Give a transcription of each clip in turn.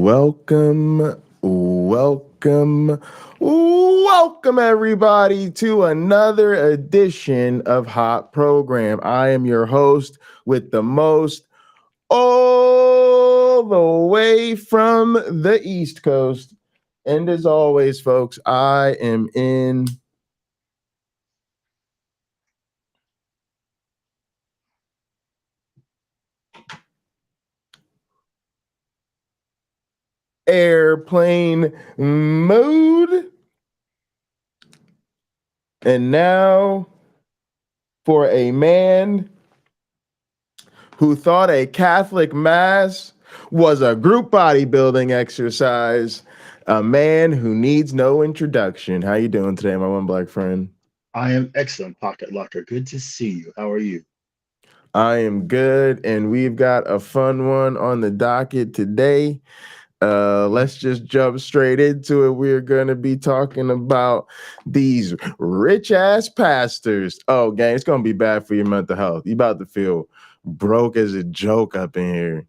Welcome, everybody, to another edition of Hot Program. I am your host with the most, all the way from the East Coast. And as always, folks, I am in airplane mode. And now for a man who thought a Catholic mass was a group bodybuilding exercise, a man who needs no introduction. How you doing today, my one black friend? I am excellent, Pocket Locker. Good to see you. How are you? I am good, and we've got a fun one on the docket today. Let's just jump straight into it. We're going to be talking about these rich ass pastors. Oh, gang, it's going to be bad for your mental health. You about to feel broke as a joke up in here.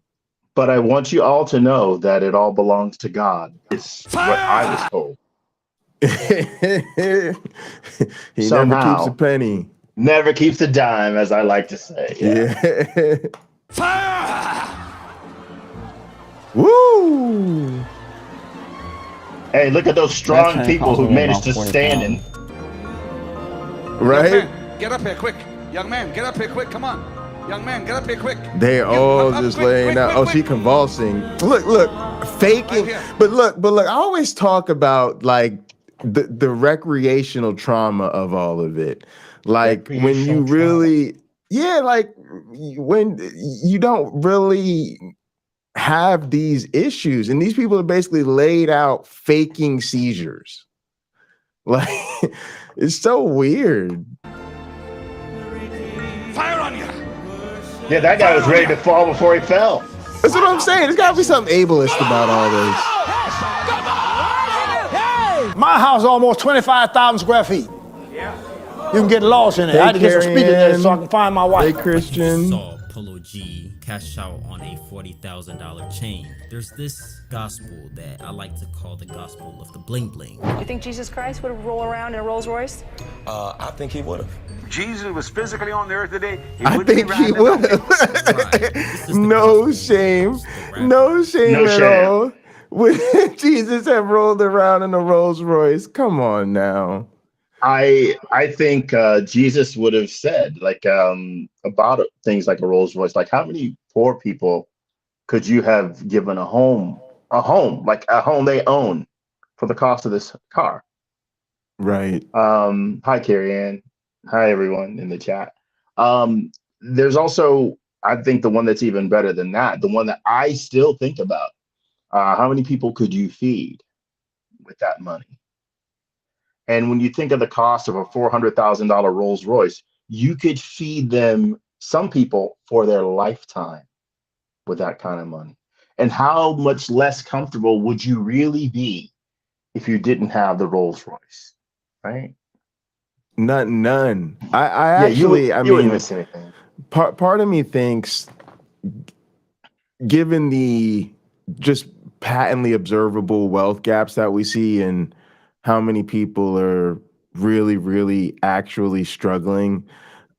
But I want you all to know that it all belongs to God. It's what I was told. He never keeps a penny. Never keeps a dime, as I like to say. Yeah. Fire! Woo! Hey, look at those strong people who managed to stand in. Right? Young man, get up here quick. Young man, get up here quick. Come on. Young man, get up here quick. They're all just laying out. Oh, she convulsing. Look, faking. Right, but look. I always talk about like the recreational trauma of all of it. Like when you really, like when you don't really have these issues, and these people are basically laid out faking seizures. Like it's so weird. Fire on you! Yeah, that guy was ready to fall before he fell. That's what I'm saying. There's got to be something ableist about all this. My house is almost 25,000 square feet. Yeah. You can get lost in it. I had to get some speakers there so I can find my wife. Hey, Christian. Saw Polo G cash out on a $40,000 chain. There's this gospel that I like to call the gospel of the bling bling. You think Jesus Christ would roll around in a Rolls Royce? I think he would have. Jesus was physically on the earth today. I think he would have. No shame at all. Would Jesus have rolled around in a Rolls Royce? Come on now. I think Jesus would have said like about things like a Rolls Royce. Like, how many poor people could you have given a home like a home they own for the cost of this car? Right. Hi, Carrie Ann. Hi, everyone in the chat. There's also, I think, the one that's even better than that. The one that I still think about. How many people could you feed with that money? And when you think of the cost of a $400,000 Rolls Royce, you could feed them, some people, for their lifetime with that kind of money. And how much less comfortable would you really be if you didn't have the Rolls Royce, right? None. I actually, I mean, wouldn't miss anything. Part of me thinks, given the just patently observable wealth gaps that we see and how many people are really, really actually struggling,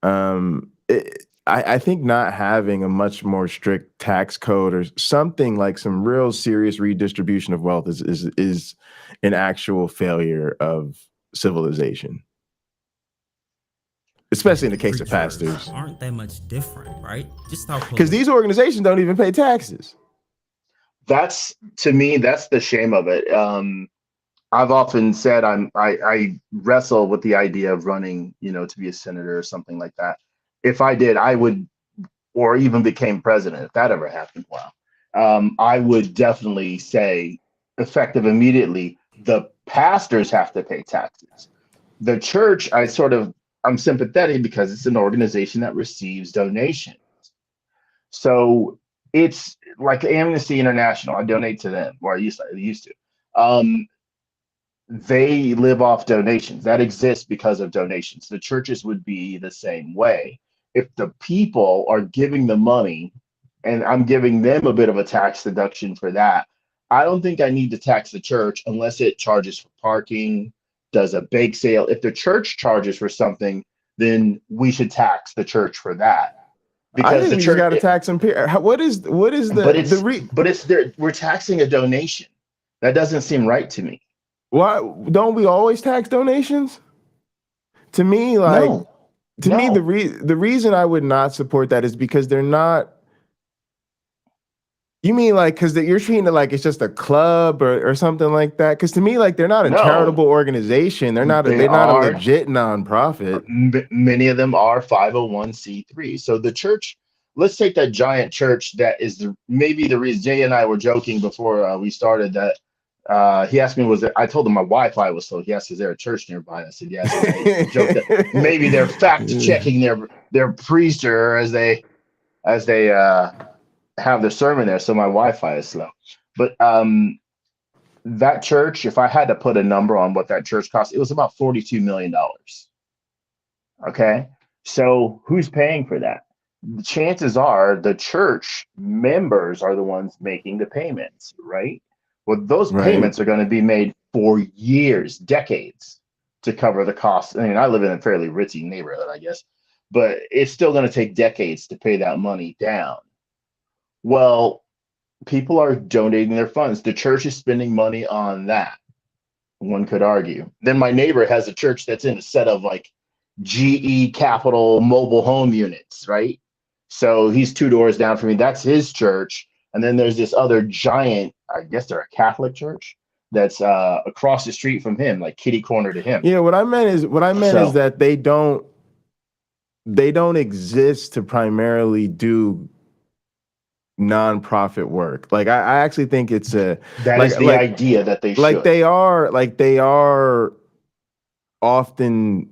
I think not having a much more strict tax code or something like some real serious redistribution of wealth is an actual failure of civilization. Especially in the case of pastors. Aren't that much different, right? Just because these organizations don't even pay taxes. That's, to me, that's the shame of it. I've often said I wrestle with the idea of running, to be a senator or something like that. If I did, I would, or even became president, if that ever happened, I would definitely say, effective immediately, the pastors have to pay taxes. The church, I'm sympathetic because it's an organization that receives donations. So it's like Amnesty International. I donate to them, or I used to. They live off donations. That exists because of donations. The churches would be the same way. If the people are giving the money and I'm giving them a bit of a tax deduction for that, I don't think I need to tax the church unless it charges for parking, does a bake sale. If the church charges for something, then we should tax the church for that. I Because think the we just got church, to tax them. What is but it's there. We're taxing a donation. That doesn't seem right to me. why don't we always tax donations? To me, like No, the reason I would not support that is because they're not. You mean like because you're treating it like it's just a club or something like that? Because to me, like they're not a no, charitable organization. They're not they a are. legit nonprofit. Many of them are 501c3. So the church, let's take that giant church that is maybe the reason. Jay and I were joking before we started that. He asked me, I told him my Wi-Fi was slow. He asked, is there a church nearby? I said, yes. And I joked that maybe they're fact checking their priester as they have their sermon there. So my Wi-Fi is slow. But that church, if I had to put a number on what that church cost, it was about $42 million. Okay. So who's paying for that? The chances are the church members are the ones making the payments, right? Well, those payments are going to be made for years, decades to cover the cost. I mean, I live in a fairly ritzy neighborhood, I guess, but it's still going to take decades to pay that money down. Well, people are donating their funds. The church is spending money on that. One could argue. Then my neighbor has a church that's in a set of like GE Capital mobile home units, right? So he's 2 doors down from me. That's his church. And then there's this other giant, I guess they're a Catholic church that's across the street from him, like kitty corner to him. Yeah, what I meant is that they don't exist to primarily do nonprofit work. Like I actually think it's that is the idea that they should. They are often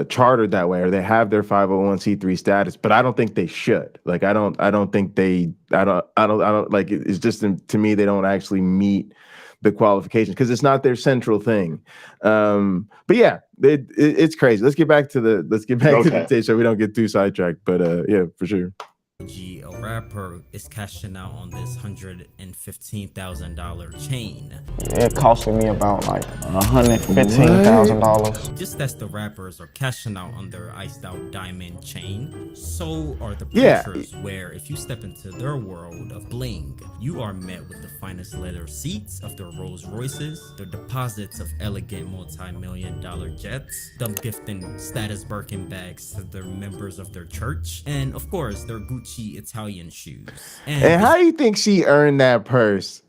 chartered that way, or they have their 501c3 status, but I don't think they should. Like I don't think like it's just to me they don't actually meet the qualifications because it's not their central thing. But yeah, it's crazy. Let's get back to the tape so we don't get too sidetracked. But yeah, for sure. A rapper is cashing out on this $115,000 chain. It costed me about like $115,000. Just as the rappers are cashing out on their iced out diamond chain, so are the preachers, where if you step into their world of bling, you are met with the finest leather seats of their Rolls Royces, their deposits of elegant multi-million-dollar jets, them gifting status Birkin bags to the members of their church, and of course their Gucci Italian shoes. And how do you think she earned that purse?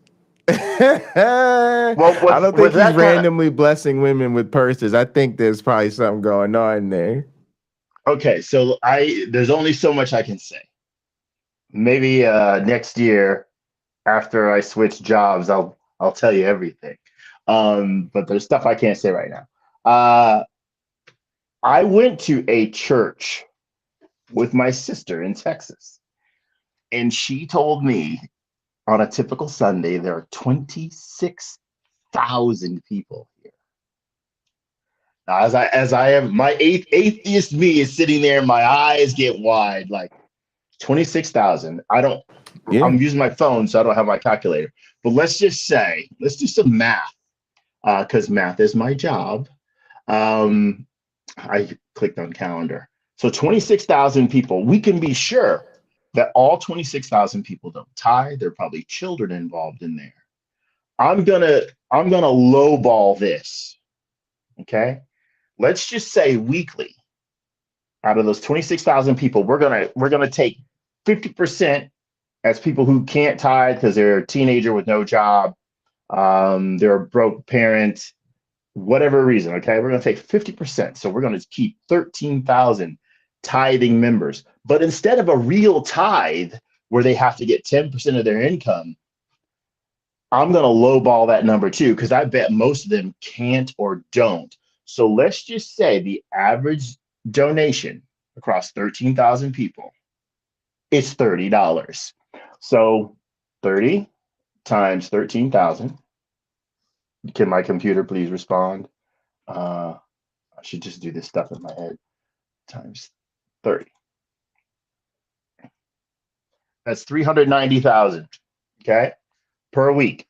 I don't think he's randomly blessing women with purses. I think there's probably something going on there. Okay, so there's only so much I can say. Maybe next year, after I switch jobs, I'll tell you everything. But there's stuff I can't say right now. I went to a church with my sister in Texas, and she told me on a typical Sunday there are 26,000 people here. Now, as I am, my atheist me is sitting there, my eyes get wide, like 26,000. I'm using my phone, so I don't have my calculator. But let's do some math, because math is my job. I clicked on calendar. So 26,000 people, we can be sure that all 26,000 people don't tithe. There are probably children involved in there. I'm gonna lowball this. Okay. Let's just say weekly, out of those 26,000 people, we're gonna take 50% as people who can't tithe because they're a teenager with no job, they're a broke parent, whatever reason. Okay, we're gonna take 50%. So we're gonna keep 13,000 tithing members. But instead of a real tithe where they have to get 10% of their income, I'm going to lowball that number too, because I bet most of them can't or don't. So let's just say the average donation across 13,000 people is $30. So 30 times 13,000. Can my computer please respond? I should just do this stuff in my head. Times 30. That's 390,000, okay, per week.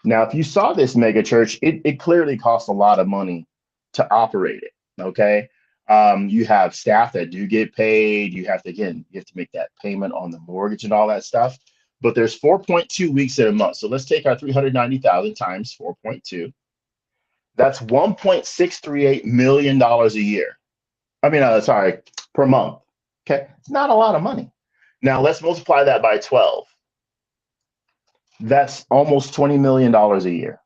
Now, if you saw this mega church, it clearly costs a lot of money to operate it. Okay. You have staff that do get paid. You have to make that payment on the mortgage and all that stuff. But there's 4.2 weeks in a month. So let's take our 390,000 times 4.2. That's $1.638 million a year. I mean, per month. Okay. It's not a lot of money. Now let's multiply that by 12. That's almost $20 million a year.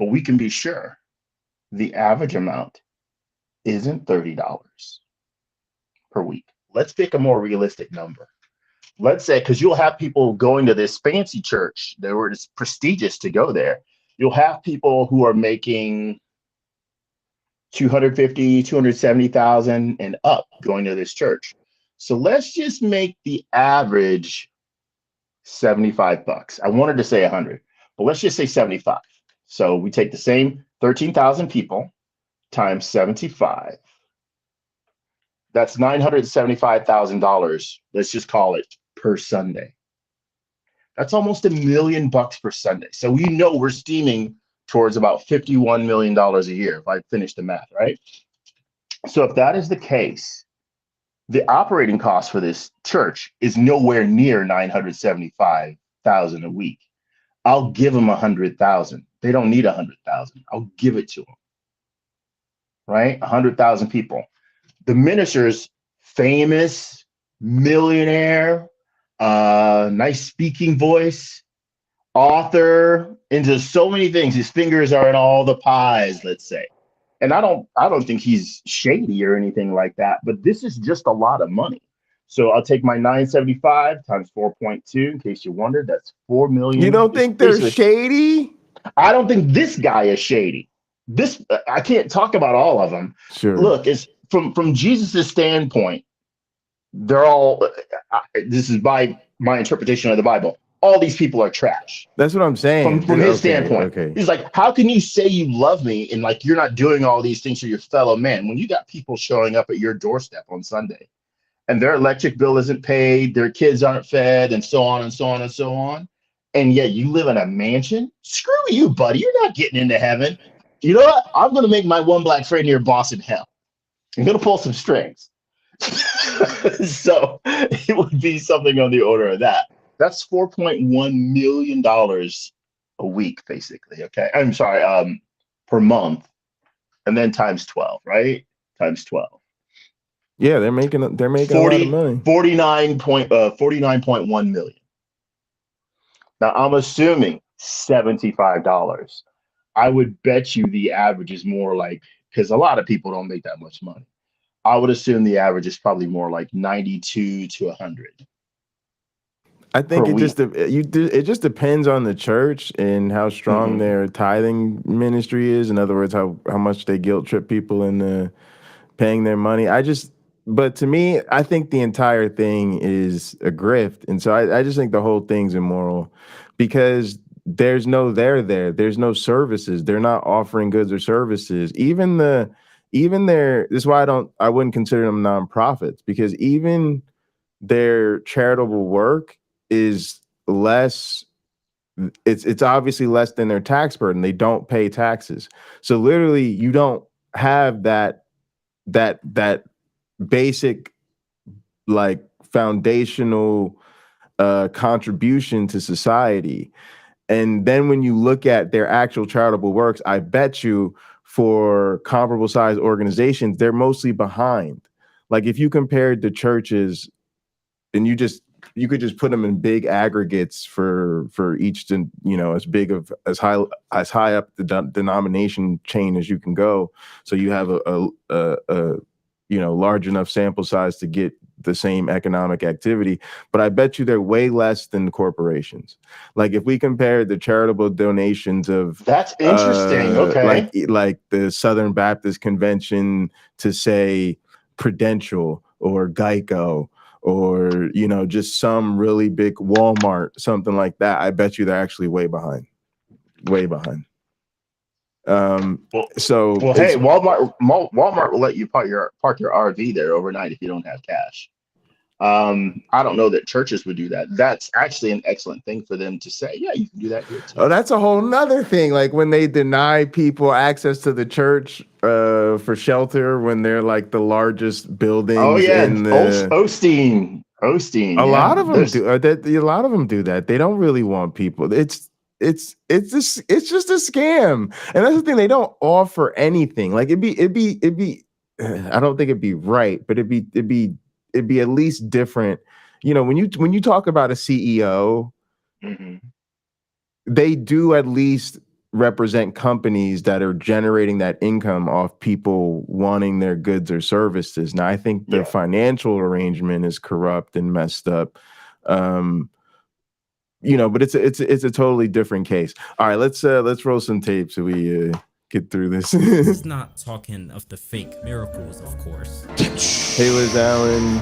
But we can be sure the average amount isn't $30 per week. Let's pick a more realistic number. Let's say, because you'll have people going to this fancy church, it's prestigious to go there. You'll have people who are making 250, 270,000 and up going to this church. So let's just make the average $75. I wanted to say 100, but let's just say 75. So we take the same 13,000 people times 75. That's $975,000. Let's just call it per Sunday. That's almost $1 million per Sunday. So we know we're steaming towards about $51 million a year if I finish the math, right? So if that is the case, the operating cost for this church is nowhere near $975,000 a week. I'll give them $100,000. They don't need $100,000. I'll give it to them. Right? 100,000 people. The minister's famous, millionaire, nice speaking voice, author, into so many things. His fingers are in all the pies, let's say. And I don't think he's shady or anything like that, but this is just a lot of money. So I'll take my 975 times 4.2, in case you wondered, that's 4 million. You don't think they're shady? I don't think this guy is shady. I can't talk about all of them. Sure. Look, it's from Jesus's standpoint, they're all, this is by my interpretation of the Bible, all these people are trash. That's what I'm saying. From his standpoint. Okay. He's like, how can you say you love me and like you're not doing all these things for your fellow man when you got people showing up at your doorstep on Sunday and their electric bill isn't paid, their kids aren't fed, and so on and so on and so on. And yet you live in a mansion? Screw you, buddy. You're not getting into heaven. You know what? I'm going to make my one black friend here boss in hell. I'm going to pull some strings. So it would be something on the order of that. That's $4.1 million a week, basically. Okay. I'm sorry, per month. And then times 12, right? Times 12. Yeah, they're making a lot of money. 49.1 million. Now I'm assuming $75. I would bet you the average is more like, because a lot of people don't make that much money. I would assume the average is probably more like 92 to 100. I think it just depends on the church and how strong their tithing ministry is. In other words, how much they guilt trip people into paying their money. But to me, I think the entire thing is a grift. And so I just think the whole thing's immoral because there's no there. There's no services. They're not offering goods or services. This is why I wouldn't consider them nonprofits, because even their charitable work is less, it's obviously less than their tax burden. They don't pay taxes. So literally you don't have that basic, like, foundational contribution to society. And then when you look at their actual charitable works, I bet you for comparable sized organizations, they're mostly behind. Like if you compared the churches and you could just put them in big aggregates for each, as big of as high up the denomination chain as you can go. So you have a large enough sample size to get the same economic activity, but I bet you they're way less than corporations. Like if we compared the charitable donations of that's interesting. Okay. Like the Southern Baptist Convention to say Prudential or Geico or, just some really big Walmart, something like that, I bet you they're actually way behind. Way behind. Hey, Walmart will let you park your RV there overnight if you don't have cash. I don't know that churches would do that. That's actually an excellent thing for them to say. Yeah, you can do that here too. Oh, that's a whole nother thing. Like when they deny people access to the church for shelter when they're like the largest buildings. Oh yeah, in the Osteen. A lot of them do. A lot of them do that. They don't really want people. It's just a scam, and that's the thing. They don't offer anything. Like it'd be. I don't think it'd be right, but it'd be at least different. You know, when you talk about a CEO, they do at least represent companies that are generating that income off people wanting their goods or services. Now, I think the financial arrangement is corrupt and messed up. You know, but it's a totally different case. All right, let's roll some tape so we get through this. This is not talking of the fake miracles, of course. Hey, Liz Allen.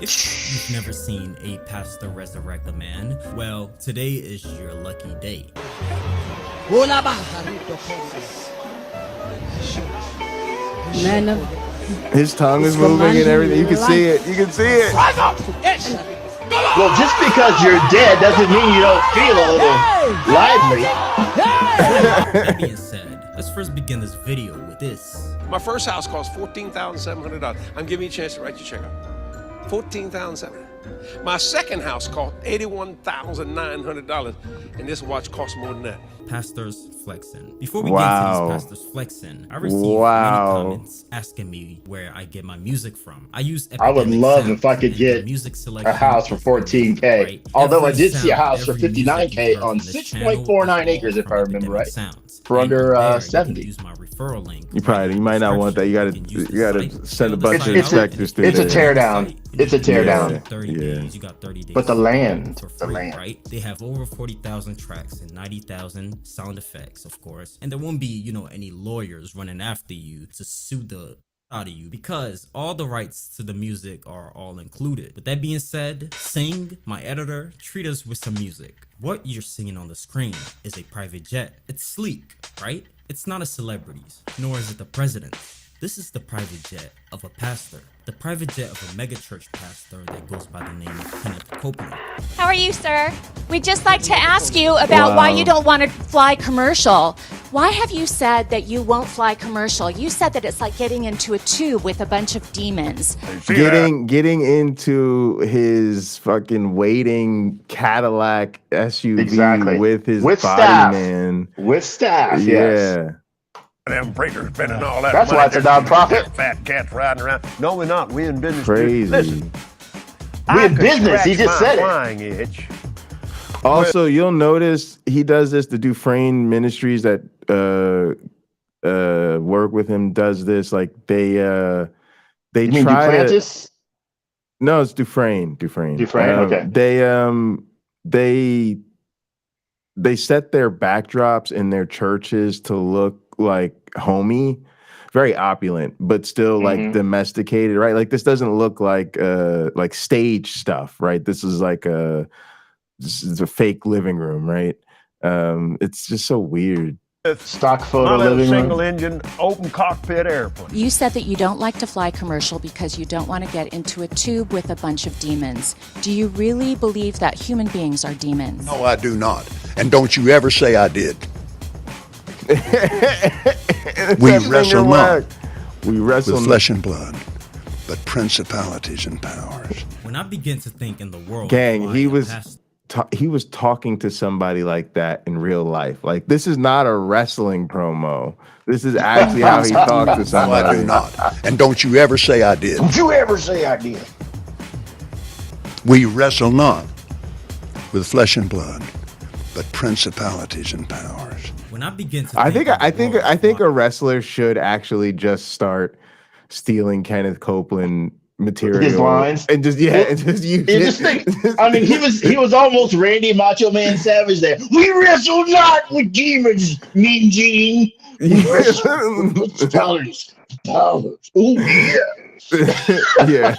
If you've never seen a pastor resurrect a man, well, today is your lucky day. His tongue is moving and everything. You can see it. You can see it. Well, just because you're dead doesn't mean you don't feel a little lively. That being said, let's first begin this video with this. My first house cost $14,700. I'm giving you a chance to write your check out. $14,700. My second house cost $81,900, and this watch costs more than that. Pastors flexing. Before we get into these pastors flexing, I received many comments asking me where I get my music from. I use I would love if I could get a house for 14K. Right? Although I did see a house for 59K on 6.49 acres, if I remember right, for under 70. Use my referral link. You might not want that. You gotta send a bunch of inspectors through. It's a teardown. It's a teardown. 30 days. You got 30 days. But the land, for free, right? They have over 40,000 tracks and 90,000 sound effects, of course. And there won't be, any lawyers running after you to sue the out of you because all the rights to the music are all included. With that being said, Sing, my editor, treat us with some music. What you're seeing on the screen is a private jet. It's sleek, right? It's not a celebrity's, nor is it the president. This is the private jet of a pastor. The private jet of a megachurch pastor that goes by the name of Kenneth Copeland. How are you, sir? We'd just like to ask you about why you don't want to fly commercial. Why have you said that you won't fly commercial? You said that it's like getting into a tube with a bunch of demons. Getting into his fucking waiting Cadillac SUV with his body staff. Man. With staff, yeah. Yes. Them preachers spending all that That's money. why it's a nonprofit. Fat cats riding around. No, we're not. We in business. Crazy. Listen, we in business. He just said flying itch. Also, you'll notice he does this. The Dufresne Ministries that work with him does this. Like they You mean try Duplantis? No, it's Dufresne. Dufresne. Okay. They set their backdrops in their churches to look like homey, very opulent, but still like domesticated, right? Like this doesn't look like stage stuff, right? This is a fake living room, right? It's just so weird. Stock photo living single room. engine, open cockpit airplane. You said that you don't like to fly commercial because you don't want to get into a tube with a bunch of demons. Do you really believe that human beings are demons? No, I do not. And don't you ever say I did. We wrestle not with flesh and blood, but principalities and powers. When I begin to think in the world, gang, he was talking to somebody like that in real life. Like this is not a wrestling promo. This is actually how he talked to somebody. No, I do not. And don't you ever say I did. Don't you ever say I did. We wrestle not with flesh and blood, but principalities and powers. When I begin to I think a wrestler should actually just start stealing Kenneth Copeland material. His lines. And just use it. I mean, he was almost Randy Macho Man Savage there. We wrestle not with demons, Mean Gene. We wrestle with principalities, powers. Oh yeah. Yeah.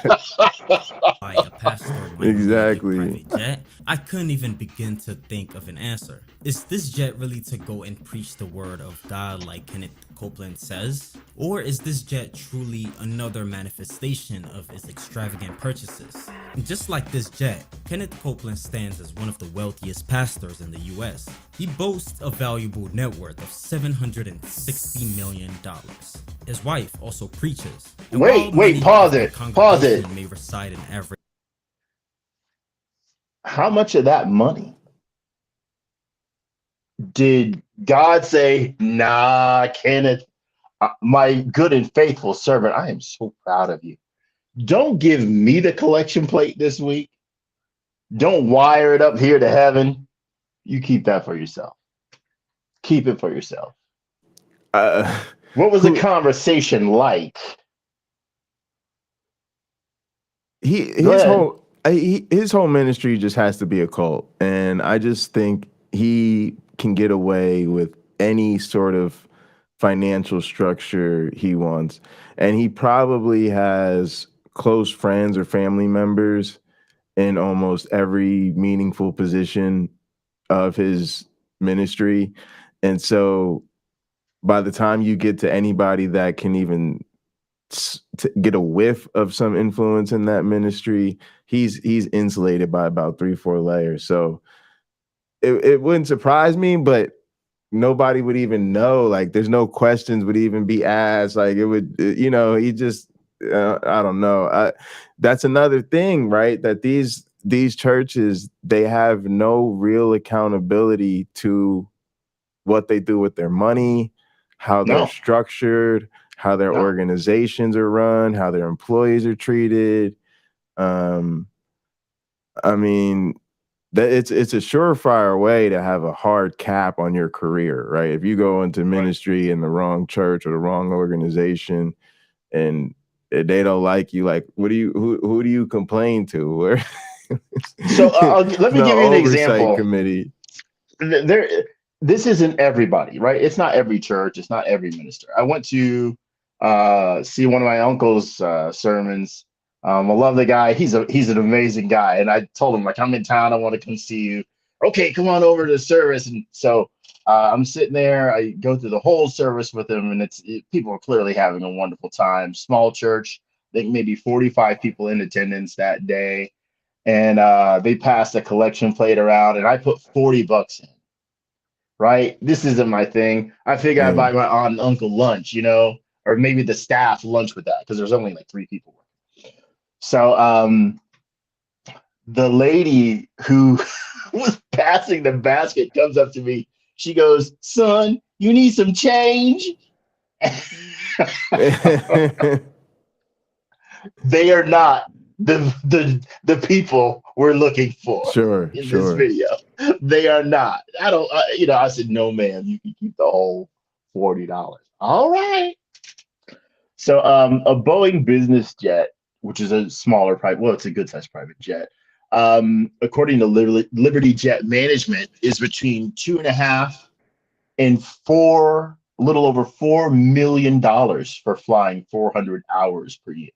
By a pastor might need a Exactly. private jet, I couldn't even begin to think of an answer. Is this jet really to go and preach the word of God like Kenneth Copeland says? Or is this jet truly another manifestation of his extravagant purchases? And just like this jet, Kenneth Copeland stands as one of the wealthiest pastors in the US. He boasts a valuable net worth of $760 million. His wife also preaches. And while many Pause of it. the Pause it. congregation may reside in average. How much of that money did God say, nah, Kenneth, my good and faithful servant, I am so proud of you. Don't give me the collection plate this week. Don't wire it up here to heaven. You keep that for yourself. Keep it for yourself. What was the conversation like? His whole ministry just has to be a cult, and I just think he can get away with any sort of financial structure he wants, and he probably has close friends or family members in almost every meaningful position of his ministry, and so by the time you get to anybody that can even get a whiff of some influence in that ministry, he's insulated by about 3-4 layers. So it wouldn't surprise me, but nobody would even know. Like, there's no questions would even be asked. Like, it would, he just, I don't know. That's another thing, right? That these churches, they have no real accountability to what they do with their money, how they're structured, how their organizations are run, how their employees are treated. I mean, it's a surefire way to have a hard cap on your career, right? If you go into ministry in the wrong church or the wrong organization, and they don't like you, like, who do you complain to? So let me give you an example. Committee. This isn't everybody, right? It's not every church. It's not every minister. I went to see one of my uncle's sermons. I love the guy. He's an amazing guy. And I told him, like, I'm in town. I want to come see you. Okay, come on over to the service. And so I'm sitting there. I go through the whole service with him, and people are clearly having a wonderful time. Small church. I think maybe 45 people in attendance that day. And they passed a collection plate around, and I put $40 in. Right? This isn't my thing. I figure I'd buy my aunt and uncle lunch, or maybe the staff lunch with that, because there's only like 3 people. So the lady who was passing the basket comes up to me. She goes, "Son, you need some change?" They are not the people we're looking for in this video. They are not. I said, "No, ma'am, you can keep the whole $40. All right. So a Boeing business jet, which is a smaller it's a good sized private jet, according to Liberty Jet Management, is between $2.5 and a little over $4 million for flying 400 hours per year.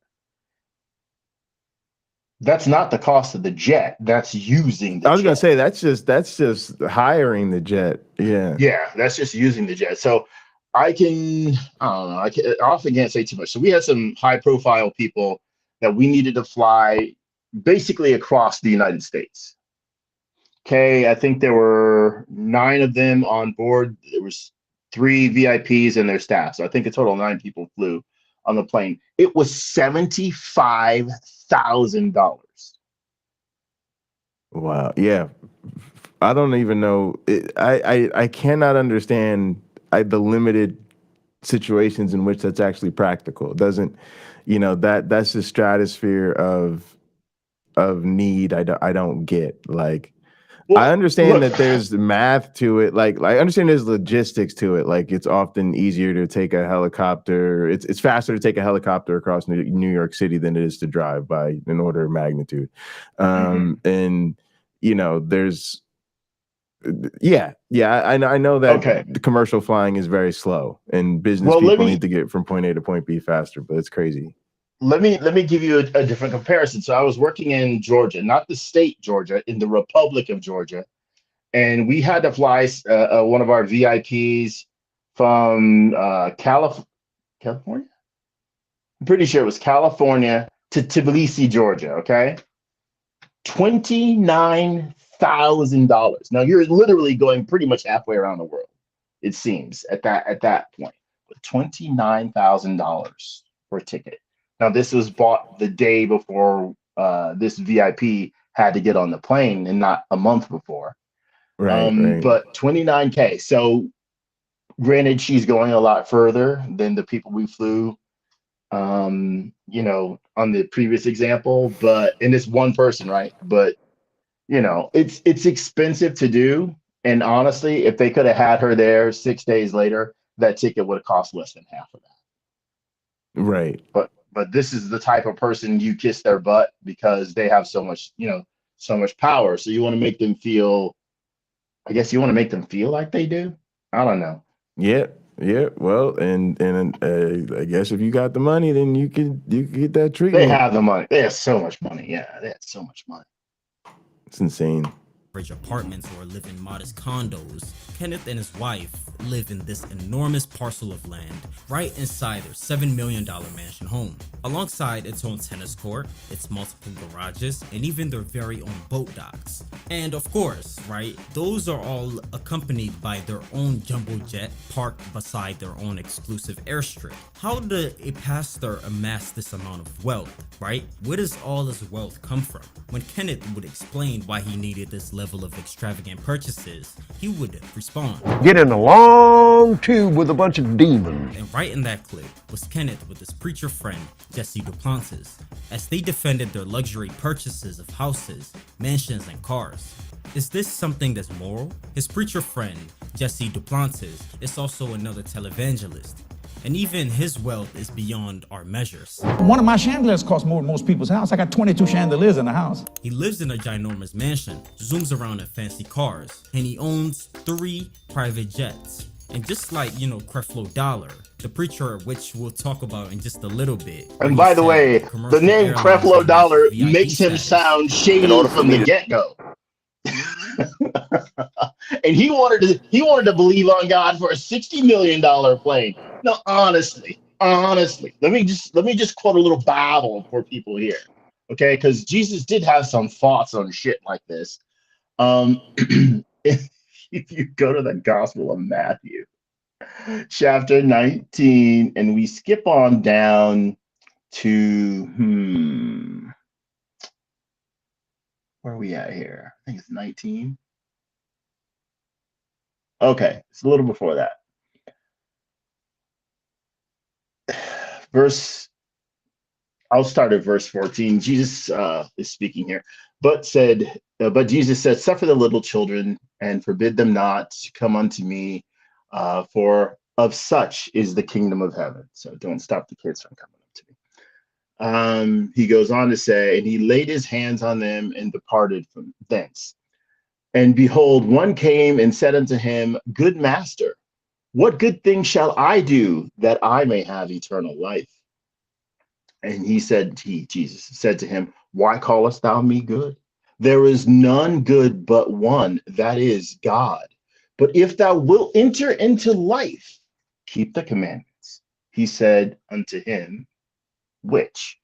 That's not the cost of the jet. That's using the jet. I was going to say, that's just hiring the jet. Yeah. Yeah, that's just using the jet. So I don't know. I often can't say too much. So we had some high profile people that we needed to fly basically across the United States. Okay. I think there were 9 of them on board. There was 3 VIPs and their staff. So I think a total of 9 people flew on the plane. It was $75,000. Wow. Yeah. I don't even know. I cannot understand the limited situations in which that's actually practical. It doesn't, that's the stratosphere of need. I don't get. Like, I understand that there's math to it. Like I understand there's logistics to it. Like, it's often easier to take a helicopter. It's faster to take a helicopter across New York City than it is to drive by an order of magnitude. And there's I know that the commercial flying is very slow, and business people need to get from point A to point B faster. But it's crazy. let me give you a different comparison. So I was working in Georgia, not the state Georgia, in the Republic of Georgia, and we had to fly one of our VIPs from California. I'm pretty sure it was California to Tbilisi, Georgia. Okay, $29,000. Now you're literally going pretty much halfway around the world. It seems at that point, with $29,000 for a ticket. Now this was bought the day before this VIP had to get on the plane, and not a month before. Right. But $29K. So granted, she's going a lot further than the people we flew, on the previous example, but in this one person, right? But it's expensive to do. And honestly, if they could have had her there 6 days later, that ticket would have cost less than half of that. Right. But this is the type of person you kiss their butt because they have so much power. So you want to make them feel, I guess you want to make them feel like they do. I don't know. Yeah. Well, and I guess if you got the money, then you could get that treatment. They have the money. They have so much money. Yeah, they have so much money. It's insane. Apartments or live in modest condos. Kenneth and his wife live in this enormous parcel of land right inside their $7 million mansion home, alongside its own tennis court, its multiple garages, and even their very own boat docks. And of course, right, those are all accompanied by their own jumbo jet parked beside their own exclusive airstrip. How did a pastor amass this amount of wealth, right? Where does all this wealth come from? When Kenneth would explain why he needed this level of extravagant purchases, he would respond, "Get in a long tube with a bunch of demons." And right in that clip was Kenneth with his preacher friend, Jesse Duplantis, as they defended their luxury purchases of houses, mansions, and cars. Is this something that's moral? His preacher friend, Jesse Duplantis, is also another televangelist, and even his wealth is beyond our measures. One of my chandeliers costs more than most people's house. I got 22 chandeliers in the house. He lives in a ginormous mansion, zooms around in fancy cars, and he owns 3 private jets. And just like, Creflo Dollar, the preacher, which we'll talk about in just a little bit. And by the way, the name Creflo Dollar makes him sound shady from the get-go. And he wanted to believe on God for a $60 million plane. No, honestly, let me just quote a little Bible for people here, okay? Because Jesus did have some thoughts on shit like this. If you go to the Gospel of Matthew, chapter 19, and we skip on down to where are we at here? I think it's 19. Okay, it's a little before that. I'll start at verse 14. Jesus is speaking here, but Jesus said, "Suffer the little children and forbid them not to come unto me, for of such is the kingdom of heaven." So don't stop the kids from coming up to me. He goes on to say, and he laid his hands on them and departed from thence. And behold, one came and said unto him, "Good master, what good thing shall I do that I may have eternal life?" And Jesus said to him, "Why callest thou me good? There is none good but one, that is God. But if thou wilt enter into life, keep the commandments." He said unto him, "Which?"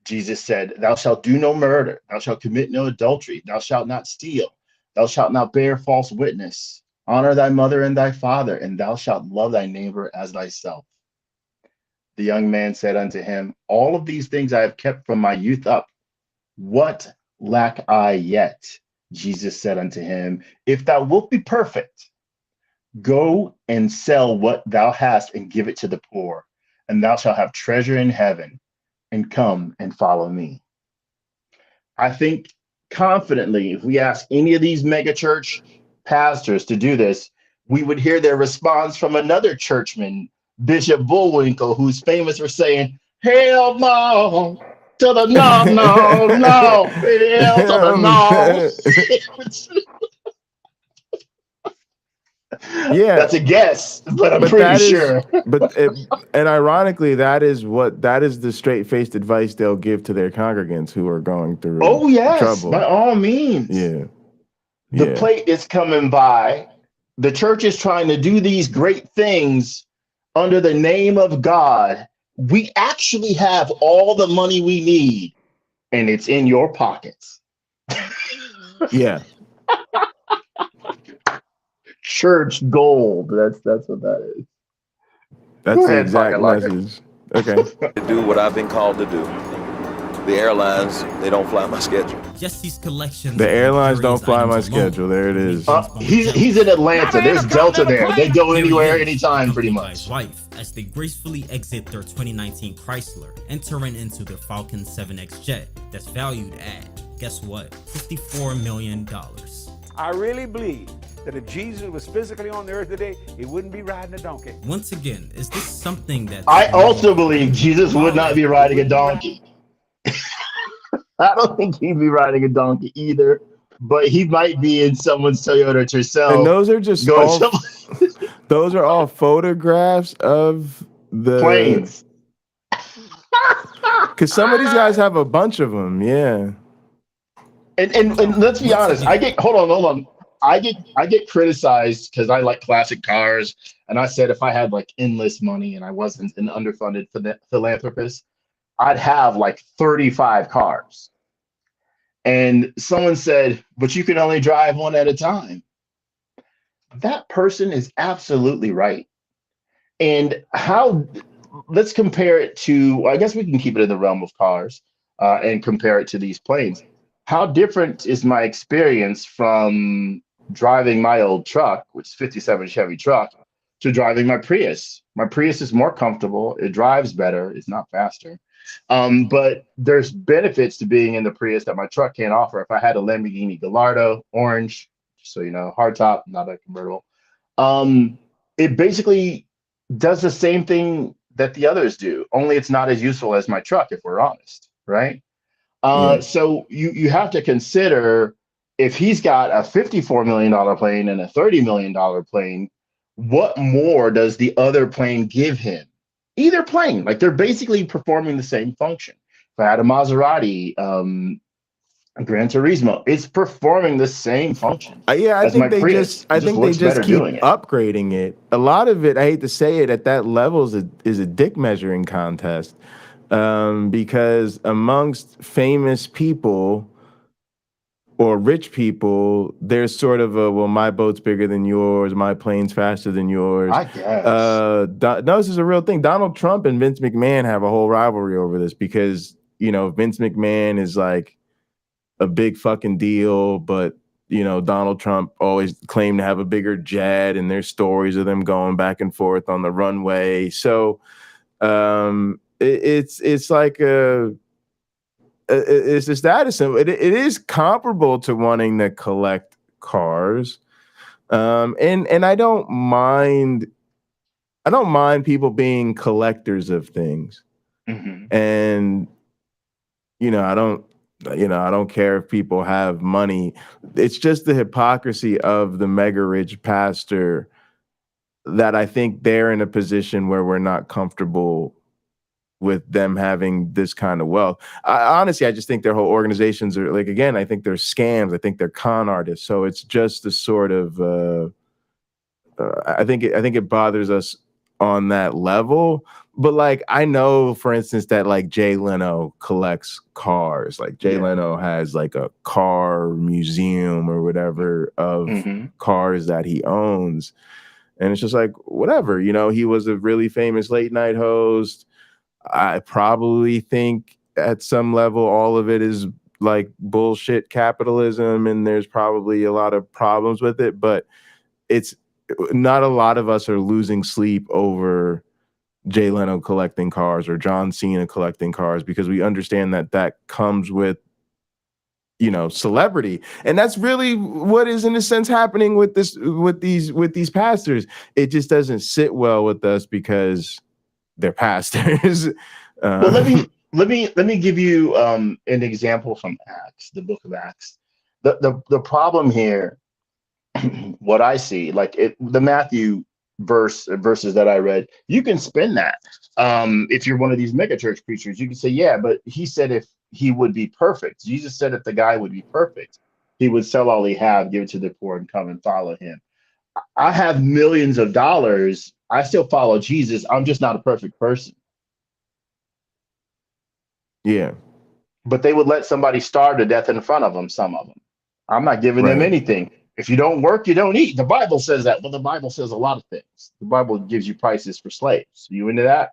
Jesus said, "Thou shalt do no murder, thou shalt commit no adultery, thou shalt not steal, thou shalt not bear false witness, honor thy mother and thy father, and thou shalt love thy neighbor as thyself." The young man said unto him, "All of these things I have kept from my youth up. What lack I yet?" Jesus said unto him, "If thou wilt be perfect, go and sell what thou hast and give it to the poor, and thou shalt have treasure in heaven, and come and follow me." I think confidently, if we ask any of these mega church pastors to do this, we would hear their response from another churchman, Bishop Bullwinkle, who's famous for saying, "Hell no, to the no, no, no, hell to the no." Yeah, that's a guess, but I'm pretty sure. And ironically, that is the straight-faced advice they'll give to their congregants who are going through trouble. By all means. Yeah. The plate is coming by. The church is trying to do these great things under the name of God. We actually have all the money we need, and it's in your pockets. Yeah. Church gold. That's what that is. That's the exact message. Okay. To do what I've been called to do. The airlines, they don't fly my schedule. Jesse's collection. The airlines don't fly my schedule. There it is. He's in Atlanta. There's Delta there. They go anywhere, anytime, pretty much. Wife, as they gracefully exit their 2019 Chrysler, entering into their Falcon 7X jet that's valued at, guess what, $54 million. I really believe that if Jesus was physically on the earth today, he wouldn't be riding a donkey. Once again, is this something that I also believe Jesus would not be riding a donkey? I don't think he'd be riding a donkey either, but he might be in someone's Toyota Tercel. And those are just those are all photographs of the planes. Because some of these guys have a bunch of them, yeah. And let's be honest, I get criticized because I like classic cars, and I said if I had like endless money and I wasn't an underfunded philanthropist, I'd have like 35 cars. And someone said, but you can only drive one at a time. That person is absolutely right. And let's compare it to, I guess we can keep it in the realm of cars and compare it to these planes. How different is my experience from driving my old truck, which is 57 Chevy truck, to driving my Prius? My Prius is more comfortable. It drives better. It's not faster. But there's benefits to being in the Prius that my truck can't offer. If I had a Lamborghini Gallardo, orange, so you know, hardtop, not a convertible, it basically does the same thing that the others do, only it's not as useful as my truck, if we're honest, right? So you have to consider, if he's got a $54 million plane and a $30 million plane, what more does the other plane give him? Either plane, like they're basically performing the same function. If I had a Maserati, Gran Turismo, it's performing the same function. I think they just keep upgrading it. A lot of it, I hate to say it, at that level is a dick measuring contest, because amongst famous people or rich people, there's sort of a, well, my boat's bigger than yours, my plane's faster than yours. I guess. No, this is a real thing. Donald Trump and Vince McMahon have a whole rivalry over this because, you know, Vince McMahon is like a big fucking deal, but, you know, Donald Trump always claimed to have a bigger jet, and there's stories of them going back and forth on the runway. So it's like it's a status symbol. It is comparable to wanting to collect cars, and I don't mind people being collectors of things, and I don't care if people have money. It's just the hypocrisy of the mega rich pastor that I think they're in a position where we're not comfortable with them having this kind of wealth. Honestly, I just think their whole organizations are, like, again, I think they're scams. I think they're con artists. So it's just a sort of, I think it bothers us on that level. But like, I know, for instance, that like Jay Leno collects cars. Like Jay Leno has like a car museum or whatever of cars that he owns. And it's just like, whatever, he was a really famous late night host. I probably think at some level all of it is like bullshit capitalism, and there's probably a lot of problems with it, but it's not a lot of us are losing sleep over Jay Leno collecting cars or John Cena collecting cars, because we understand that comes with, celebrity. And that's really what is in a sense happening with these pastors. It just doesn't sit well with us because they're pastors. Well, let me give you an example from Acts, the book of Acts. The problem here what I see, like the Matthew verses that I read, you can spin that. If you're one of these mega church preachers, you can say, yeah, but he said if he would be perfect. Jesus said if the guy would be perfect, he would sell all he have, give it to the poor, and come and follow him. I have millions of dollars. I still follow Jesus. I'm just not a perfect person. Yeah. But they would let somebody starve to death in front of them, some of them. I'm not giving them anything. If you don't work, you don't eat. The Bible says that, but the Bible says a lot of things. The Bible gives you prices for slaves. You into that?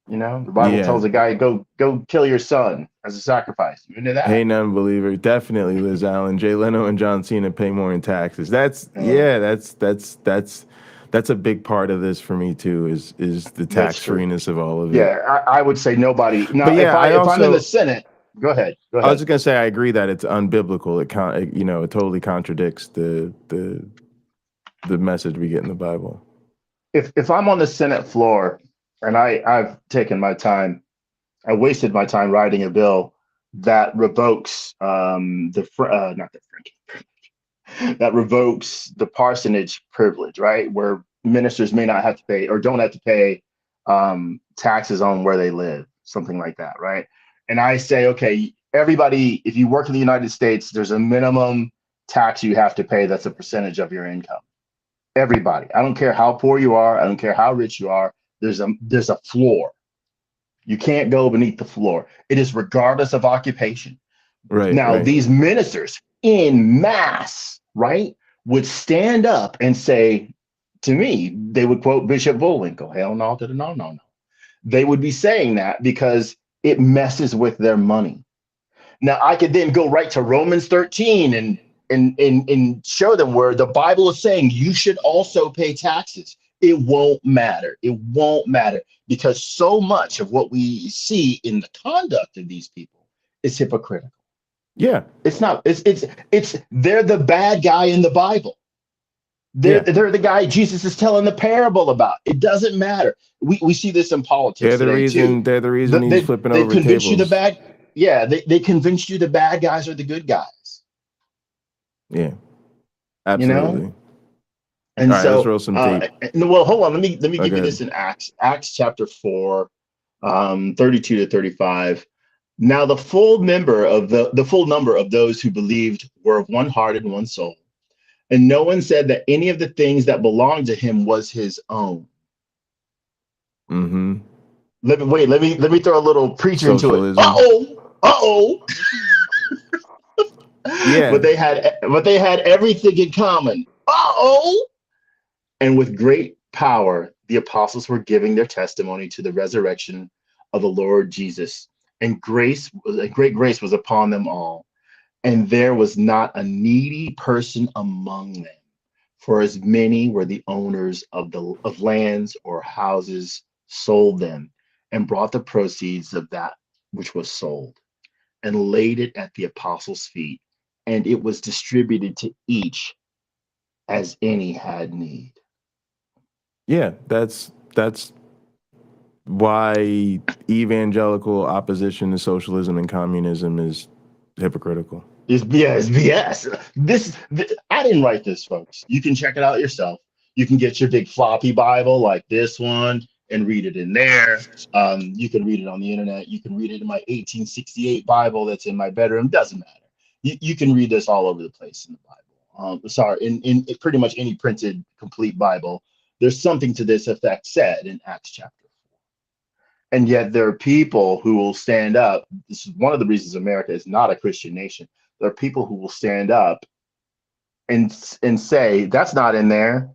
You know, the Bible tells a guy, go kill your son as a sacrifice. You into that? Hey, non-believer, definitely Liz Allen, Jay Leno, and John Cena pay more in taxes. That's a big part of this for me too. Is the tax freeness of all of it. Yeah, I would say nobody. Now, but yeah, if I'm in the Senate, go ahead. I was just gonna say I agree that it's unbiblical. It totally contradicts the message we get in the Bible. If I'm on the Senate floor and I've taken my time, I wasted my time writing a bill that revokes that revokes the parsonage privilege, right? Where ministers may not have to pay or don't have to pay taxes on where they live, something like that, right? And I say, okay, everybody, if you work in the United States, there's a minimum tax you have to pay that's a percentage of your income. Everybody, I don't care how poor you are, I don't care how rich you are, there's a floor. You can't go beneath the floor. It is regardless of occupation. Right. Now, these ministers in mass, right, would stand up and say, to me, they would quote Bishop Bullwinkle, hell no to the no. They would be saying that because it messes with their money. Now, I could then go right to Romans 13 and show them where the Bible is saying you should also pay taxes. It won't matter. It won't matter because so much of what we see in the conduct of these people is hypocritical. Yeah. It's not, it's they're the bad guy in the Bible. They're the guy Jesus is telling the parable about. It doesn't matter. We see this in politics. They're the reason he's flipping over tables. They convinced you the bad guys are the good guys. Yeah. Absolutely. You know? And all right, let's roll some tape. Well, hold on. Let me give you this in Acts chapter 4, 32 to 35. Now the full number of those who believed were of one heart and one soul. And no one said that any of the things that belonged to him was his own. Mm-hmm. Let me throw a little preacher Socialism. into it. Yeah. But they had everything in common. And with great power, the apostles were giving their testimony to the resurrection of the Lord Jesus. And great grace was upon them all. And there was not a needy person among them, for as many were the owners of lands or houses sold them and brought the proceeds of that which was sold and laid it at the apostles' feet, and it was distributed to each as any had need. Yeah, that's why evangelical opposition to socialism and communism is hypocritical. It's BS. I didn't write this, folks. You can check it out yourself. You can get your big floppy Bible like this one and read it in there. You can read it on the internet. You can read it in my 1868 Bible that's in my bedroom. Doesn't matter. You can read this all over the place in the Bible. In pretty much any printed complete Bible. There's something to this effect said in Acts chapter 4. And yet there are people who will stand up. This is one of the reasons America is not a Christian nation. There are people who will stand up and say, that's not in there,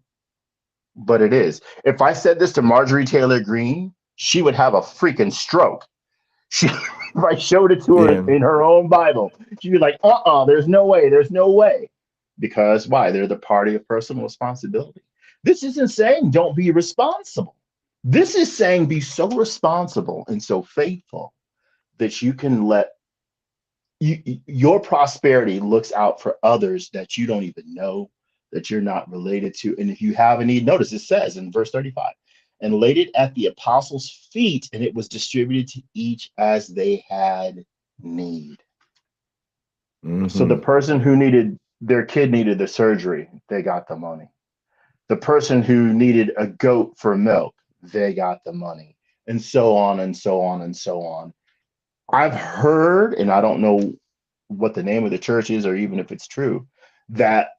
but it is. If I said this to Marjorie Taylor Greene, she would have a freaking stroke. If I showed it to her in her own Bible, she'd be like, there's no way. Because why? They're the party of personal responsibility. This isn't saying don't be responsible. This is saying be so responsible and so faithful that you can let your prosperity looks out for others that you don't even know, that you're not related to. And if you have a need, notice it says in verse 35, and laid it at the apostles' feet, and it was distributed to each as they had need. Mm-hmm. So the person who needed their kid needed the surgery, they got the money. The person who needed a goat for milk, they got the money, and so on and so on and so on. I've heard, and I don't know what the name of the church is or even if it's true, that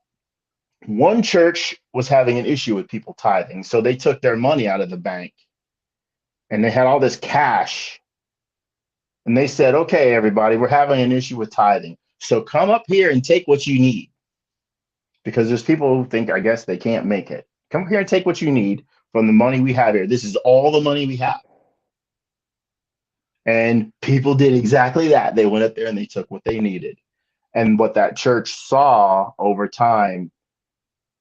one church was having an issue with people tithing. So they took their money out of the bank and they had all this cash. And they said, okay, everybody, we're having an issue with tithing. So come up here and take what you need. Because there's people who think, I guess, they can't make it. Come here and take what you need from the money we have here. This is all the money we have. And people did exactly that. They went up there and they took what they needed. And what that church saw over time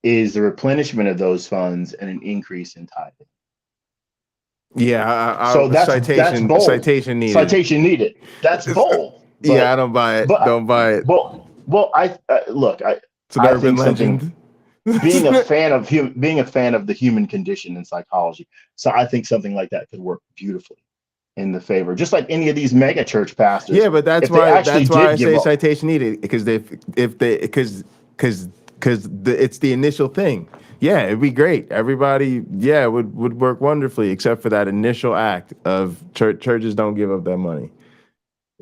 is the replenishment of those funds and an increase in tithing. Yeah, so that's bold. Citation needed. Citation needed. That's bold. But, yeah, I don't buy it. Don't buy it. Well, I look. It's an urban legend. being a fan of the human condition in psychology, so I think something like that could work beautifully in the favor, just like any of these mega church pastors. Yeah, but that's why I say citation needed, because it's the initial thing. Yeah, it'd be great. Everybody, yeah, would work wonderfully, except for that initial act of churches don't give up that money.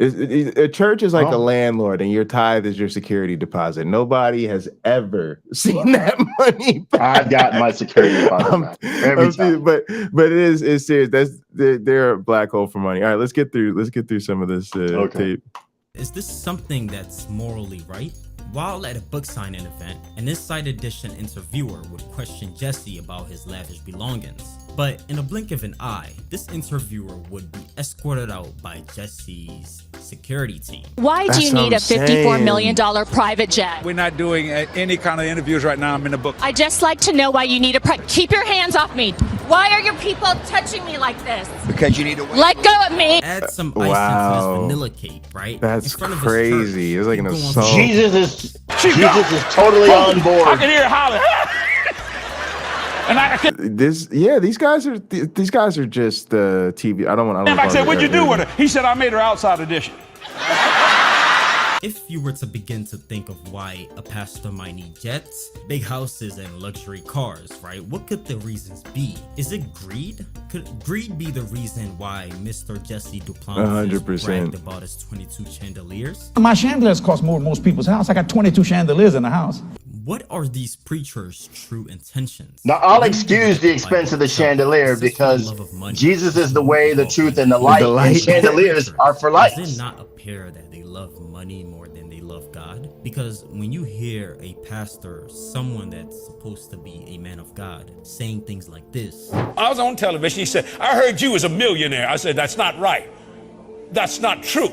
A church is like a landlord, and your tithe is your security deposit. Nobody has ever seen that money back. I've got my security deposit back every time. But it's serious. They're a black hole for money. All right, let's get through some of this tape. Is this something that's morally right? While at a book signing event, an Inside Edition interviewer would question Jesse about his lavish belongings. But in a blink of an eye, this interviewer would be escorted out by Jesse's security team. Why do you need a $54 million private jet? We're not doing any kind of interviews right now. I'm in the book. I just like to know why you need a keep your hands off me. Why are you people touching me like this? Because you need to let go of me. Add some ice into his vanilla cake, right? That's crazy. It's like an assault. Jesus is totally on board. I can hear it hollering. And these guys are just TV. I don't want. I said, what'd you do with her? He said, I made her outside edition. If you were to begin to think of why a pastor might need jets, big houses, and luxury cars, right? What could the reasons be? Is it greed? Could greed be the reason why Mr. Jesse Duplantis bragged about his 22 chandeliers? My chandeliers cost more than most people's house. I got 22 chandeliers in the house. What are these preachers' true intentions? Now, I'll excuse the expense of the chandelier because Jesus is the way, the truth, and the light. And chandeliers are for light. Does it not appear that they love money more than they love God? Because when you hear a pastor, someone that's supposed to be a man of God, saying things like this. I was on television. He said, I heard you was a millionaire. I said, that's not right. That's not true.